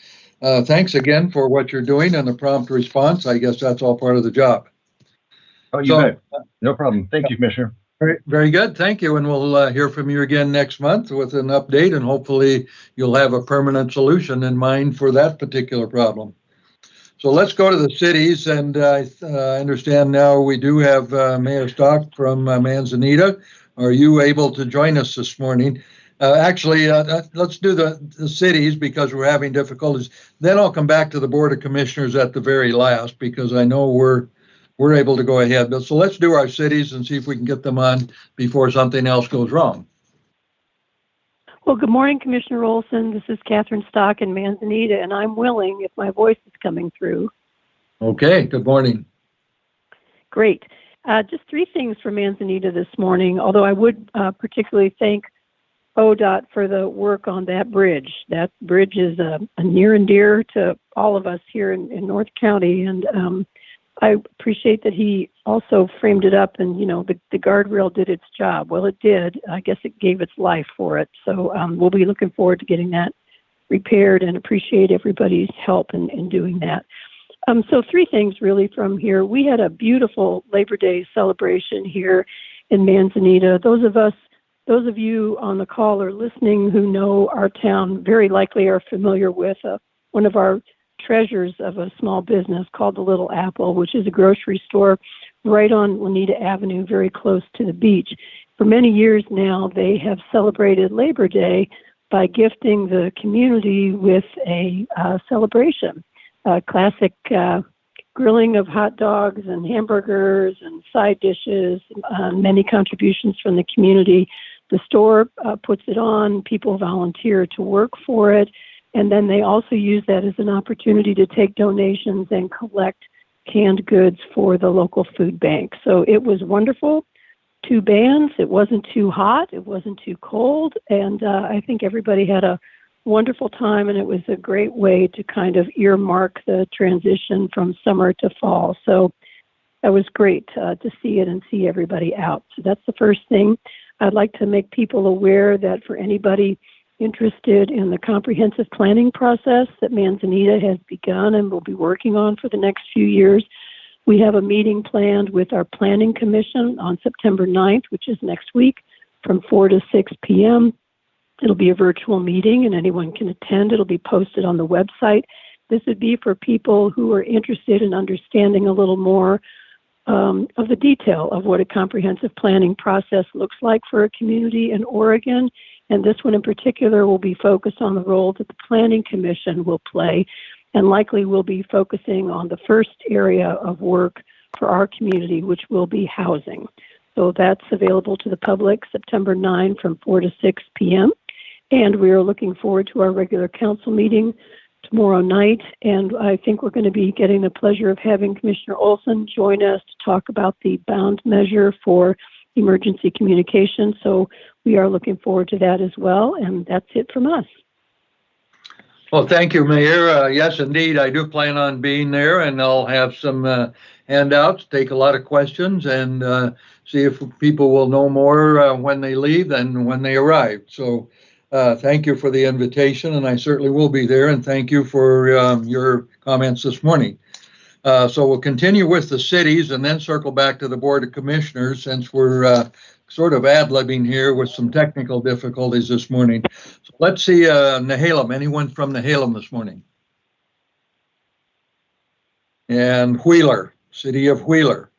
thanks again for what you're doing and the prompt response. I guess that's all part of the job. Oh, you bet. No problem. Thank you, Commissioner. Very, very good. Thank you. And we'll hear from you again next month with an update, and hopefully you'll have a permanent solution in mind for that particular problem. So let's go to the cities, and I understand now we do have Mayor Stock from Manzanita. Are you able to join us this morning? Actually, let's do the cities because we're having difficulties. Then I'll come back to the Board of Commissioners at the very last because I know we're able to go ahead. So let's do our cities and see if we can get them on before something else goes wrong. Well, good morning, Commissioner Olson. This is Catherine Stock in Manzanita, and I'm willing if my voice is coming through. Okay, good morning. Great. Just three things for Manzanita this morning, although I would particularly thank ODOT for the work on that bridge. That bridge is a near and dear to all of us here in North County, and I appreciate that he also framed it up and, the guardrail did its job. Well, it did. I guess it gave its life for it. So we'll be looking forward to getting that repaired and appreciate everybody's help in doing that. So three things really from here. We had a beautiful Labor Day celebration here in Manzanita. Those of you on the call or listening who know our town very likely are familiar with one of our treasures of a small business called the Little Apple, which is a grocery store right on Juanita Avenue, very close to the beach. For many years now, they have celebrated Labor Day by gifting the community with a celebration, a classic grilling of hot dogs and hamburgers and side dishes, many contributions from the community. The store puts it on, people volunteer to work for it, and then they also use that as an opportunity to take donations and collect canned goods for the local food bank. So it was wonderful. 2 bands. It wasn't too hot. It wasn't too cold. And I think everybody had a wonderful time, and it was a great way to kind of earmark the transition from summer to fall. So that was great to see it and see everybody out. So that's the first thing. I'd like to make people aware that for anybody interested in the comprehensive planning process that Manzanita has begun and will be working on for the next few years, we have a meeting planned with our Planning Commission on September 9th, which is next week, from 4 to 6 p.m. It'll be a virtual meeting and anyone can attend. It'll be posted on the website. This would be for people who are interested in understanding a little more of the detail of what a comprehensive planning process looks like for a community in Oregon. And this one in particular will be focused on the role that the Planning Commission will play, and likely will be focusing on the first area of work for our community, which will be housing. So that's available to the public September 9 from 4 to 6 p.m. And we are looking forward to our regular council meeting tomorrow night. And I think we're going to be getting the pleasure of having Commissioner Olson join us to talk about the bound measure for emergency communication. So we are looking forward to that as well. And that's it from us. Well, thank you, Mayor. Yes, indeed, I do plan on being there, and I'll have some handouts, take a lot of questions, and see if people will know more when they leave than when they arrive. So thank you for the invitation, and I certainly will be there, and thank you for your comments this morning. So we'll continue with the cities and then circle back to the Board of Commissioners, since we're sort of ad-libbing here with some technical difficulties this morning. So let's see, Nehalem. Anyone from Nehalem this morning? And Wheeler, City of Wheeler.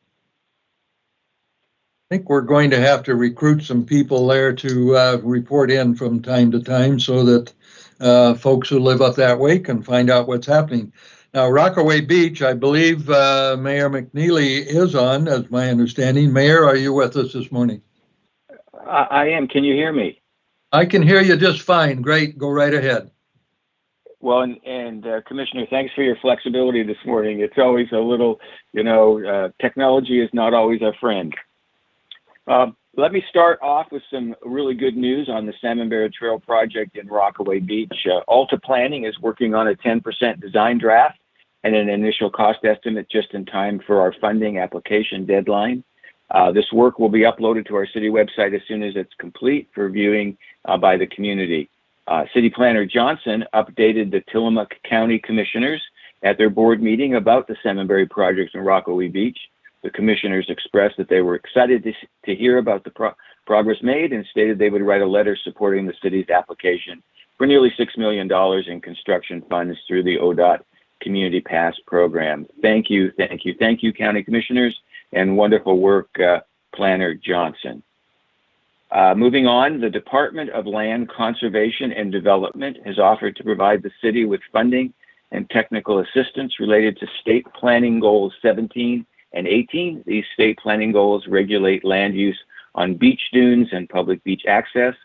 I think we're going to have to recruit some people there to report in from time to time so that folks who live up that way can find out what's happening. Now, Rockaway Beach, I believe Mayor McNeely is on, as my understanding. Mayor, are you with us this morning? I am. Can you hear me? I can hear you just fine. Great. Go right ahead. Well, and Commissioner, thanks for your flexibility this morning. It's always a little, technology is not always our friend. Let me start off with some really good news on the Salmon Barra Trail project in Rockaway Beach. Alta Planning is working on a 10% design draft and an initial cost estimate just in time for our funding application deadline. This work will be uploaded to our city website as soon as it's complete for viewing by the community. City Planner Johnson updated the Tillamook County Commissioners at their board meeting about the Salmon Barra project in Rockaway Beach. The commissioners expressed that they were excited to hear about the progress made and stated they would write a letter supporting the city's application for nearly $6 million in construction funds through the ODOT Community Pass program. Thank you, County Commissioners, and wonderful work, Planner Johnson. Moving on, the Department of Land Conservation and Development has offered to provide the city with funding and technical assistance related to State Planning Goals 17 and 18. These state planning goals regulate land use on beach dunes and public beach access.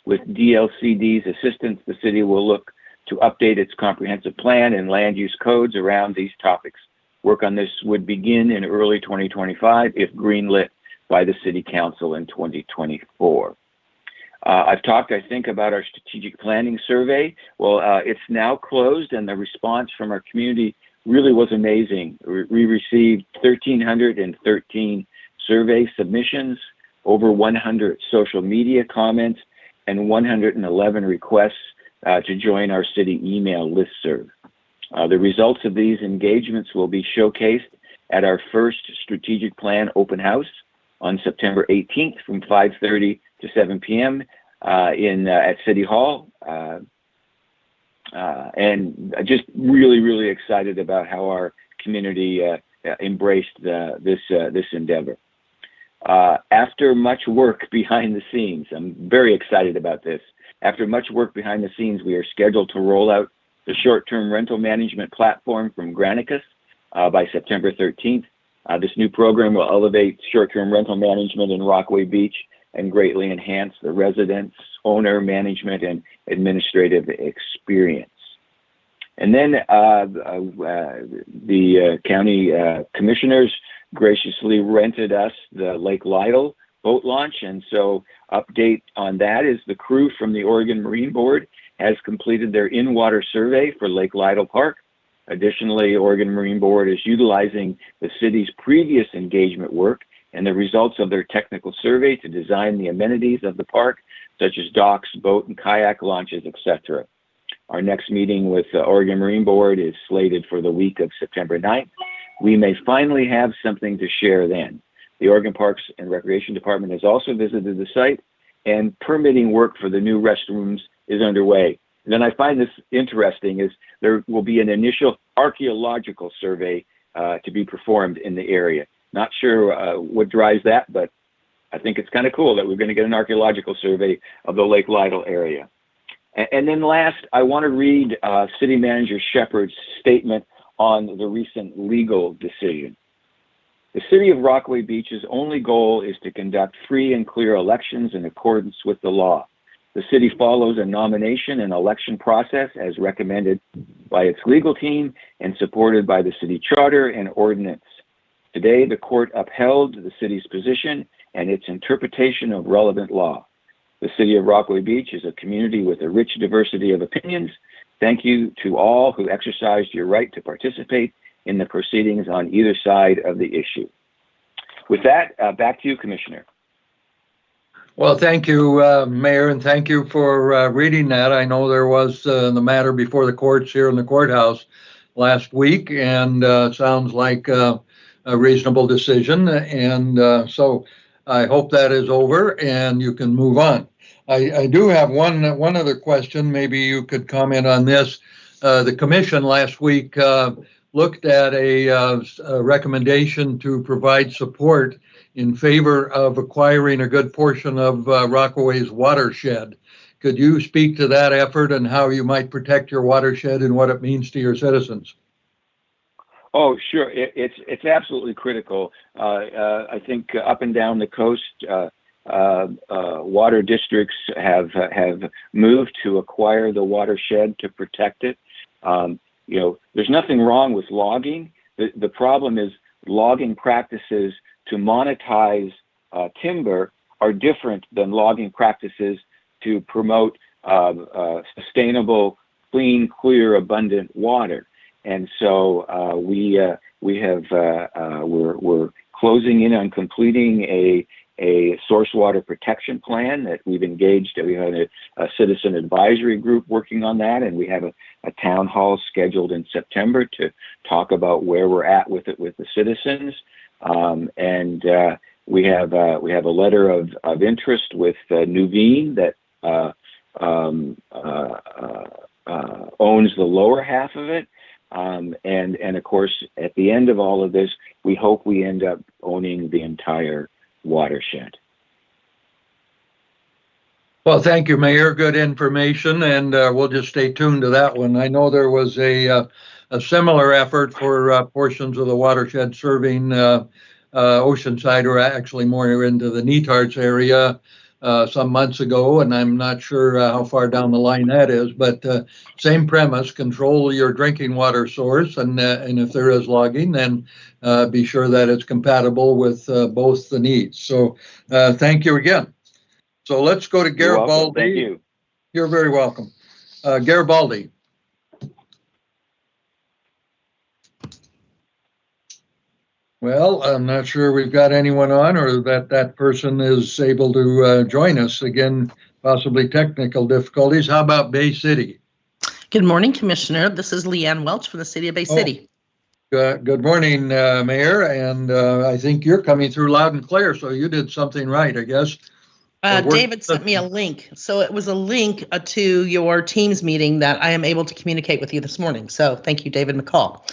With DLCD's assistance, the city will look to update its comprehensive plan and land use codes around these topics. Work on this would begin in early 2025 if greenlit by the City Council in 2024. I've talked, I think, about our strategic planning survey. Well, it's now closed, and the response from our community really was amazing. We received 1,313 survey submissions, over 100 social media comments, and 111 requests to join our city email listserv. The results of these engagements will be showcased at our first strategic plan open house on September 18th from 5:30 to 7 p.m. At City Hall. And just really excited about how our community embraced this endeavor. After much work behind the scenes, I'm very excited about this. After much work behind the scenes, we are scheduled to roll out the short-term rental management platform from Granicus by September 13th. This new program will elevate short-term rental management in Rockaway Beach and greatly enhance the residents, owner, management, and administrative experience. And then the county commissioners graciously rented us the Lake Lytle boat launch. And so update on that is the crew from the Oregon Marine Board has completed their in-water survey for Lake Lytle Park. Additionally, Oregon Marine Board is utilizing the city's previous engagement work and the results of their technical survey to design the amenities of the park, such as docks, boat and kayak launches, etc. Our next meeting with the Oregon Marine Board is slated for the week of September 9th. We may finally have something to share then. The Oregon Parks and Recreation Department has also visited the site, and permitting work for the new restrooms is underway. And then I find this interesting is there will be an initial archaeological survey to be performed in the area. Not sure what drives that, but I think it's kind of cool that we're going to get an archaeological survey of the Lake Lytle area. And then last, I want to read City Manager Shepard's statement on the recent legal decision. The City of Rockaway Beach's only goal is to conduct free and clear elections in accordance with the law. The city follows a nomination and election process as recommended by its legal team and supported by the city charter and ordinance. Today, the court upheld the city's position and its interpretation of relevant law. The City of Rockaway Beach is a community with a rich diversity of opinions. Thank you to all who exercised your right to participate in the proceedings on either side of the issue. With that, back to you, Commissioner. Well, thank you, Mayor, and thank you for reading that. I know there was the matter before the courts here in the courthouse last week, and sounds like a reasonable decision. And so I hope that is over and you can move on. I do have one other question. Maybe you could comment on this. The commission last week looked at a recommendation to provide support in favor of acquiring a good portion of Rockaway's watershed. Could you speak to that effort and how you might protect your watershed and what it means to your citizens? Oh, sure. It's absolutely critical. I think up and down the coast, water districts have moved to acquire the watershed to protect it. There's nothing wrong with logging. The problem is logging practices to monetize timber are different than logging practices to promote sustainable, clean, clear, abundant water. And so we're closing in on completing a source water protection plan that we've engaged. We had a citizen advisory group working on that, and we have a town hall scheduled in September to talk about where we're at with it with the citizens. And we have a letter of interest with Nuveen that owns the lower half of it. And of course, at the end of all of this, we hope we end up owning the entire watershed. Well, thank you, Mayor. Good information, and we'll just stay tuned to that one. I know there was a similar effort for portions of the watershed serving Oceanside, or actually more into the Netarts area, some months ago, and I'm not sure how far down the line that is, but same premise, control your drinking water source, and if there is logging, then be sure that it's compatible with both the needs. So thank you again. So let's go to You're welcome. Garibaldi. Thank you. You're very welcome. Garibaldi. Well, I'm not sure we've got anyone on, or that person is able to join us. Again, possibly technical difficulties. How about Bay City? Good morning, Commissioner. This is Leanne Welch from the City of Bay City. Good morning, Mayor. And I think you're coming through loud and clear, so you did something right, I guess. David sent me a link. So it was a link to your Teams meeting that I am able to communicate with you this morning. So thank you, David McCall.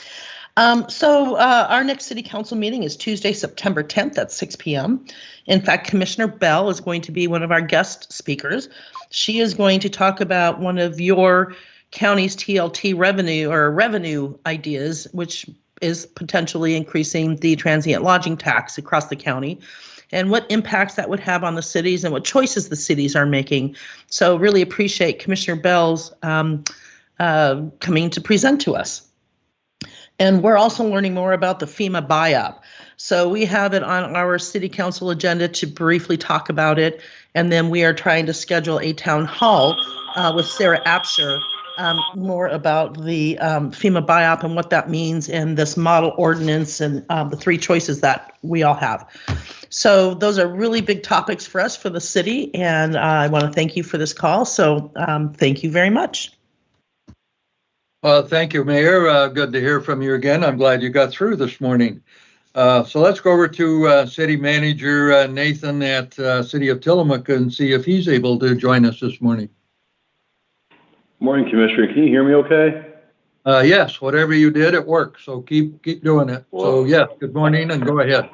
Our next City Council meeting is Tuesday, September 10th at 6 p.m. In fact, Commissioner Bell is going to be one of our guest speakers. She is going to talk about one of your county's TLT revenue ideas, which is potentially increasing the transient lodging tax across the county, and what impacts that would have on the cities and what choices the cities are making. So really appreciate Commissioner Bell's coming to present to us. And we're also learning more about the FEMA buy-up. So we have it on our city council agenda to briefly talk about it. And then we are trying to schedule a town hall with Sarah Apsher, more about the FEMA buy-up and what that means in this model ordinance and the three choices that we all have. So those are really big topics for us for the city. And I want to thank you for this call. So thank you very much. Well, thank you, Mayor. Good to hear from you again. I'm glad you got through this morning. So let's go over to City Manager Nathan at City of Tillamook and see if he's able to join us this morning. Morning, Commissioner. Can you hear me okay? Yes, whatever you did, it worked. So keep doing it. So yes, good morning and go ahead.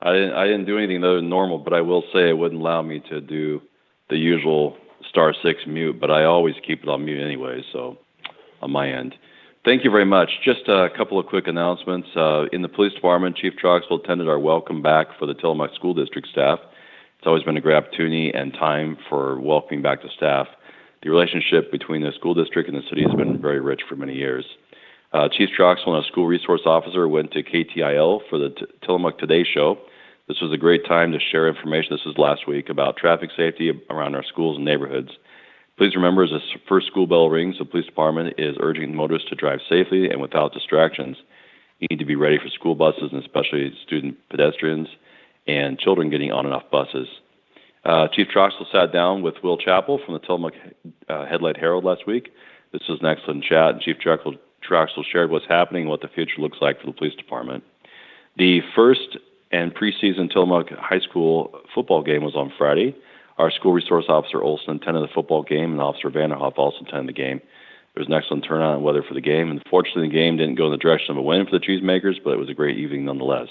I didn't do anything other than normal, but I will say it wouldn't allow me to do the usual *6 mute, but I always keep it on mute anyway, so on my end. Thank you very much. Just a couple of quick announcements. In the police department, Chief Troxel attended our welcome back for the Tillamook School District staff. It's always been a great opportunity and time for welcoming back the staff. The relationship between the school district and the city has been very rich for many years. Chief Troxel and a school resource officer went to KTIL for the Tillamook Today show. This was a great time to share information, this was last week, about traffic safety around our schools and neighborhoods. Please remember, as the first school bell rings, the police department is urging motorists to drive safely and without distractions. You need to be ready for school buses, and especially student pedestrians and children getting on and off buses. Chief Troxel sat down with Will Chappell from the Tillamook Headlight Herald last week. This was an excellent chat, and Chief Troxel shared what's happening and what the future looks like for the police department. The first and preseason Tillamook High School football game was on Friday. Our school resource officer Olson attended the football game, and Officer Vanderhoff also attended the game. There was an excellent turnout and weather for the game. Unfortunately, the game didn't go in the direction of a win for the Cheesemakers, but it was a great evening nonetheless.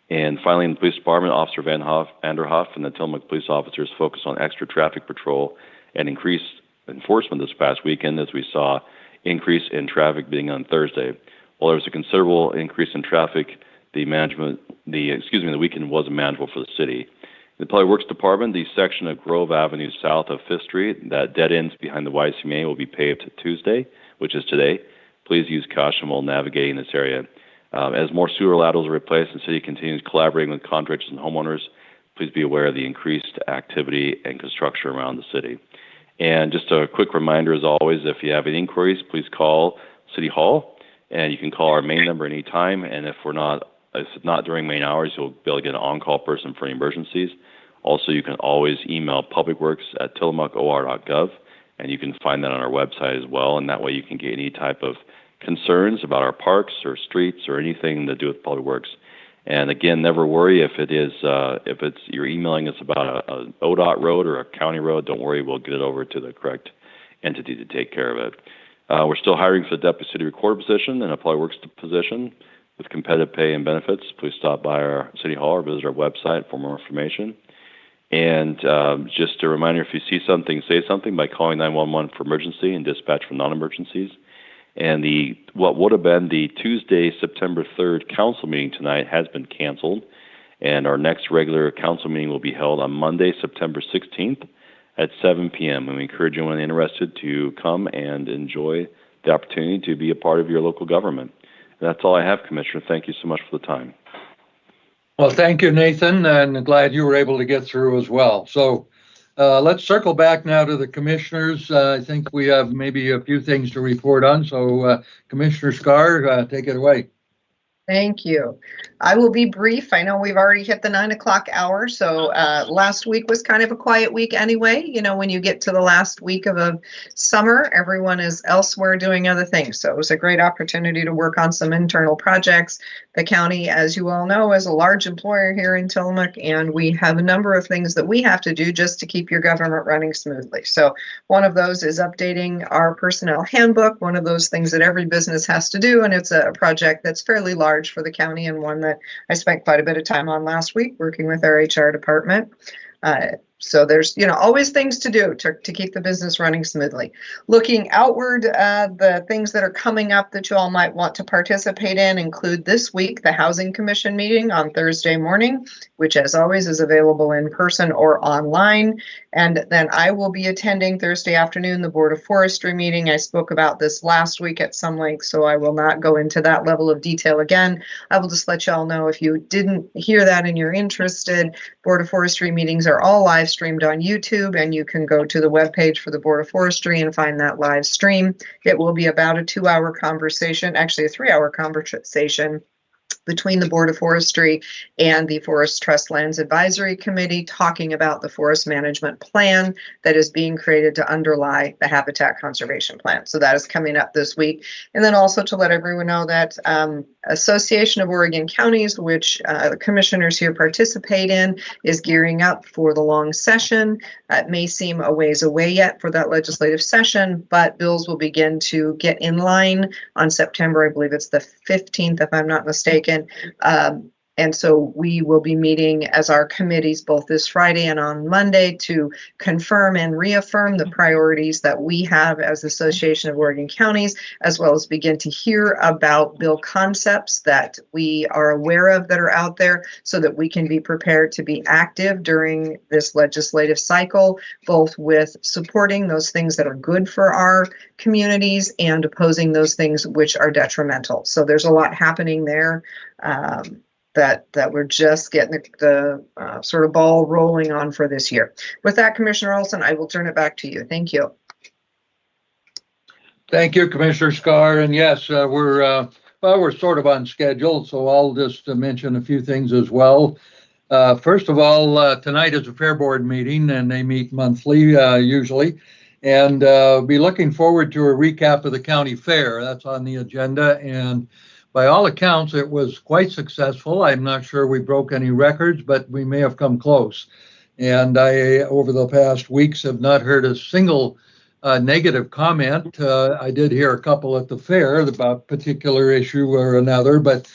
And finally, in the police department, Officer Vanderhoff and the Tillamook police officers focused on extra traffic patrol and increased enforcement this past weekend, as we saw increase in traffic being on Thursday. While there was a considerable increase in traffic, the weekend wasn't manageable for the city. In the Public Works Department, the section of Grove Avenue south of 5th Street that dead ends behind the YCMA will be paved Tuesday, which is today. Please use caution while navigating this area. As more sewer laterals are replaced and the city continues collaborating with contractors and homeowners, please be aware of the increased activity and construction around the city. And just a quick reminder, as always, if you have any inquiries, please call City Hall, and you can call our main number anytime. And if it's not during main hours, you'll be able to get an on-call person for any emergencies. Also, you can always email publicworks@tillamookor.gov, and you can find that on our website as well. And that way you can get any type of concerns about our parks or streets or anything to do with Public Works. And again, never worry if you're emailing us about a ODOT road or a county road. Don't worry, we'll get it over to the correct entity to take care of it. We're still hiring for the Deputy City Recorder position and a Public Works position with competitive pay and benefits. Please stop by our City Hall or visit our website for more information. And just a reminder, if you see something, say something by calling 911 for emergency and dispatch for non-emergencies. And what would have been the Tuesday, September 3rd council meeting tonight has been canceled. And our next regular council meeting will be held on Monday, September 16th at 7 p.m. And we encourage anyone interested to come and enjoy the opportunity to be a part of your local government. And that's all I have, Commissioner. Thank you so much for the time. Well, thank you, Nathan, and glad you were able to get through as well. So let's circle back now to the commissioners. I think we have maybe a few things to report on. So Commissioner Scar, take it away. Thank you. I will be brief. I know we've already hit the 9 o'clock hour, so last week was kind of a quiet week anyway. You know, when you get to the last week of a summer, everyone is elsewhere doing other things. So it was a great opportunity to work on some internal projects. The county, as you all know, is a large employer here in Tillamook, and we have a number of things that we have to do just to keep your government running smoothly. So one of those is updating our personnel handbook, one of those things that every business has to do, and it's a project that's fairly large for the county and one that I spent quite a bit of time on last week working with our HR department. So there's, you know, always things to do to keep the business running smoothly. Looking outward, the things that are coming up that you all might want to participate in include this week, the Housing Commission meeting on Thursday morning, which as always is available in person or online. And then I will be attending Thursday afternoon, the Board of Forestry meeting. I spoke about this last week at some length, so I will not go into that level of detail again. I will just let y'all know if you didn't hear that and you're interested, Board of Forestry meetings are all live streamed on YouTube, and you can go to the webpage for the Board of Forestry and find that live stream. It will be about a 2-hour conversation, actually a 3-hour conversation between the Board of Forestry and the Forest Trust Lands Advisory Committee, talking about the forest management plan that is being created to underlie the Habitat Conservation Plan. So that is coming up this week. And then also to let everyone know that Association of Oregon Counties, which the commissioners here participate in, is gearing up for the long session. It may seem a ways away yet for that legislative session, but bills will begin to get in line on September, I believe it's the 15th, if I'm not mistaken. And so we will be meeting as our committees both this Friday and on Monday to confirm and reaffirm the priorities that we have as the Association of Oregon Counties, as well as begin to hear about bill concepts that we are aware of that are out there so that we can be prepared to be active during this legislative cycle, both with supporting those things that are good for our communities and opposing those things which are detrimental. So there's a lot happening there. That we're just getting the sort of ball rolling on for this year. With that, Commissioner Olson, I will turn it back to you. Thank you. Thank you, Commissioner Scar. And yes, we're sort of on schedule, so I'll just mention a few things as well. First of all, tonight is a Fair Board meeting, and they meet monthly usually. And be looking forward to a recap of the county fair. That's on the agenda. And by all accounts, it was quite successful. I'm not sure we broke any records, but we may have come close. And I, over the past weeks, have not heard a single negative comment. I did hear a couple at the fair about a particular issue or another, but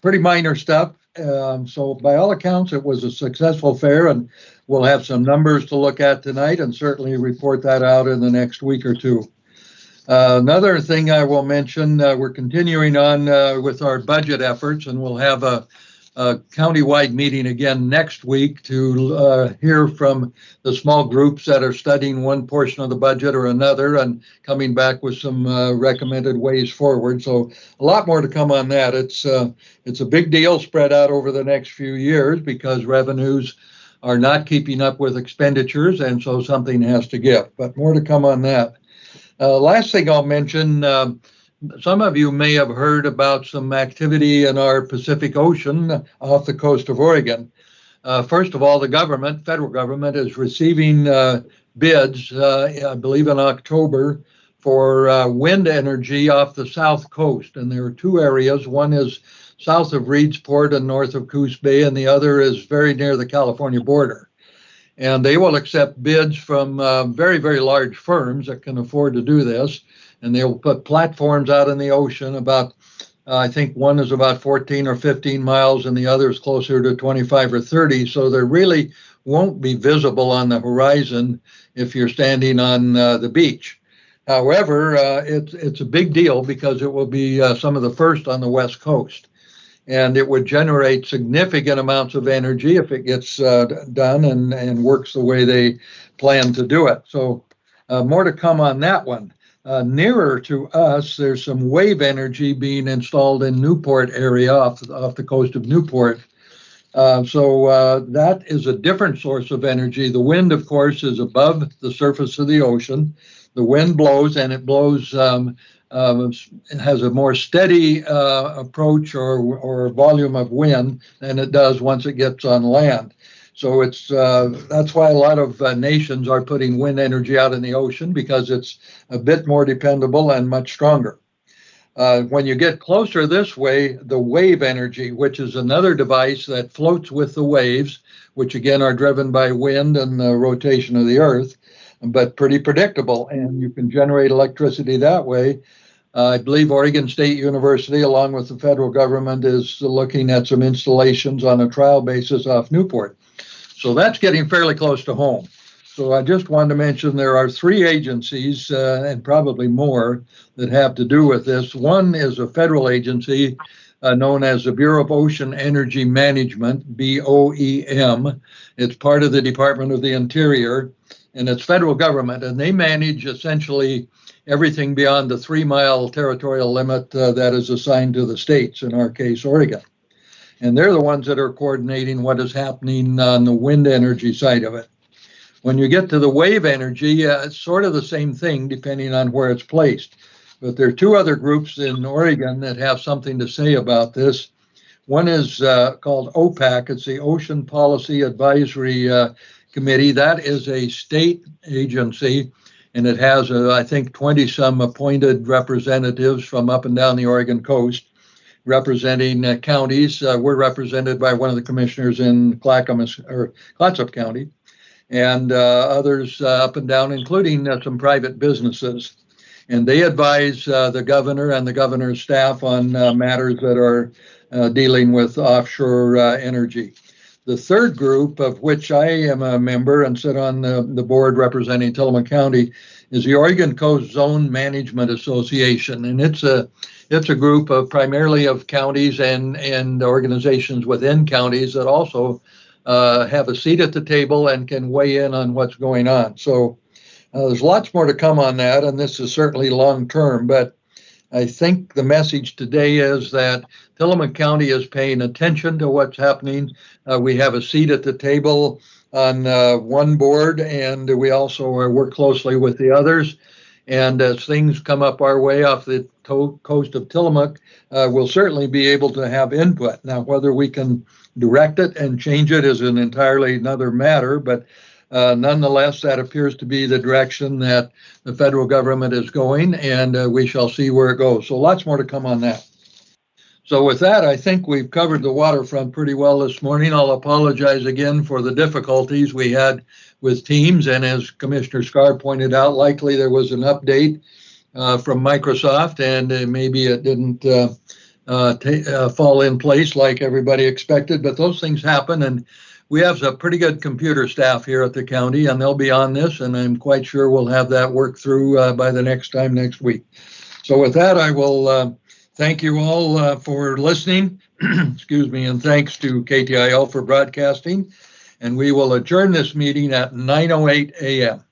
pretty minor stuff. So by all accounts, it was a successful fair, and we'll have some numbers to look at tonight and certainly report that out in the next week or two. Another thing I will mention, we're continuing on with our budget efforts, and we'll have a countywide meeting again next week to hear from the small groups that are studying one portion of the budget or another and coming back with some recommended ways forward. So a lot more to come on that. It's a big deal spread out over the next few years because revenues are not keeping up with expenditures, and so something has to give. But more to come on that. Last thing I'll mention, some of you may have heard about some activity in our Pacific Ocean off the coast of Oregon. First of all, the federal government is receiving bids, I believe in October, for wind energy off the south coast. And there are two areas. One is south of Reedsport and north of Coos Bay, and the other is very near the California border. And they will accept bids from very, very large firms that can afford to do this. And they'll put platforms out in the ocean about, I think one is about 14 or 15 miles and the other is closer to 25 or 30. So they really won't be visible on the horizon if you're standing on the beach. However, it's a big deal because it will be some of the first on the West Coast. and it would generate significant amounts of energy if it gets done and works the way they plan to do it. So more to come on that one. Nearer to us, there's some wave energy being installed in Newport area off the coast of Newport. So that is a different source of energy. The wind, of course, is above the surface of the ocean. The wind blows, and it blows. It has a more steady approach or volume of wind than it does once it gets on land. So it's that's why a lot of nations are putting wind energy out in the ocean, because it's a bit more dependable and much stronger. When you get closer this way, the wave energy, which is another device that floats with the waves, which again are driven by wind and the rotation of the earth, but pretty predictable, and you can generate electricity that way. I believe Oregon State University, along with the federal government, is looking at some installations on a trial basis off Newport. So that's getting fairly close to home. So I just wanted to mention there are three agencies, and probably more, that have to do with this. One is a federal agency known as the Bureau of Ocean Energy Management, BOEM. It's part of the Department of the Interior, and it's federal government, and they manage essentially everything beyond the 3-mile territorial limit that is assigned to the states, in our case, Oregon. And they're the ones that are coordinating what is happening on the wind energy side of it. When you get to the wave energy, it's sort of the same thing depending on where it's placed. But there are two other groups in Oregon that have something to say about this. One is called OPAC. It's the Ocean Policy Advisory Committee. That is a state agency, and it has, I think, 20-some appointed representatives from up and down the Oregon coast representing counties. We're represented by one of the commissioners in Clatsop County, and others up and down, including some private businesses. And they advise the governor and the governor's staff on matters that are dealing with offshore energy. The third group, of which I am a member and sit on the board representing Tillamook County, is the Oregon Coast Zone Management Association. And it's a group of primarily of counties and organizations within counties that also have a seat at the table and can weigh in on what's going on. So there's lots more to come on that, and this is certainly long term, but I think the message today is that Tillamook County is paying attention to what's happening. We have a seat at the table on one board, and we also work closely with the others. And as things come up our way off the coast of Tillamook, we'll certainly be able to have input. Now, whether we can direct it and change it is an entirely another matter, but nonetheless, that appears to be the direction that the federal government is going, and we shall see where it goes. So lots more to come on that. So with that, I think we've covered the waterfront pretty well this morning. I'll apologize again for the difficulties we had with Teams, and as Commissioner Scar pointed out, likely there was an update from Microsoft, and maybe it didn't fall in place like everybody expected, but those things happen, and we have a pretty good computer staff here at the county, and they'll be on this, and I'm quite sure we'll have that worked through by the next week. So with that, I will thank you all for listening, excuse me, and thanks to KTIL for broadcasting, and we will adjourn this meeting at 9:08 a.m.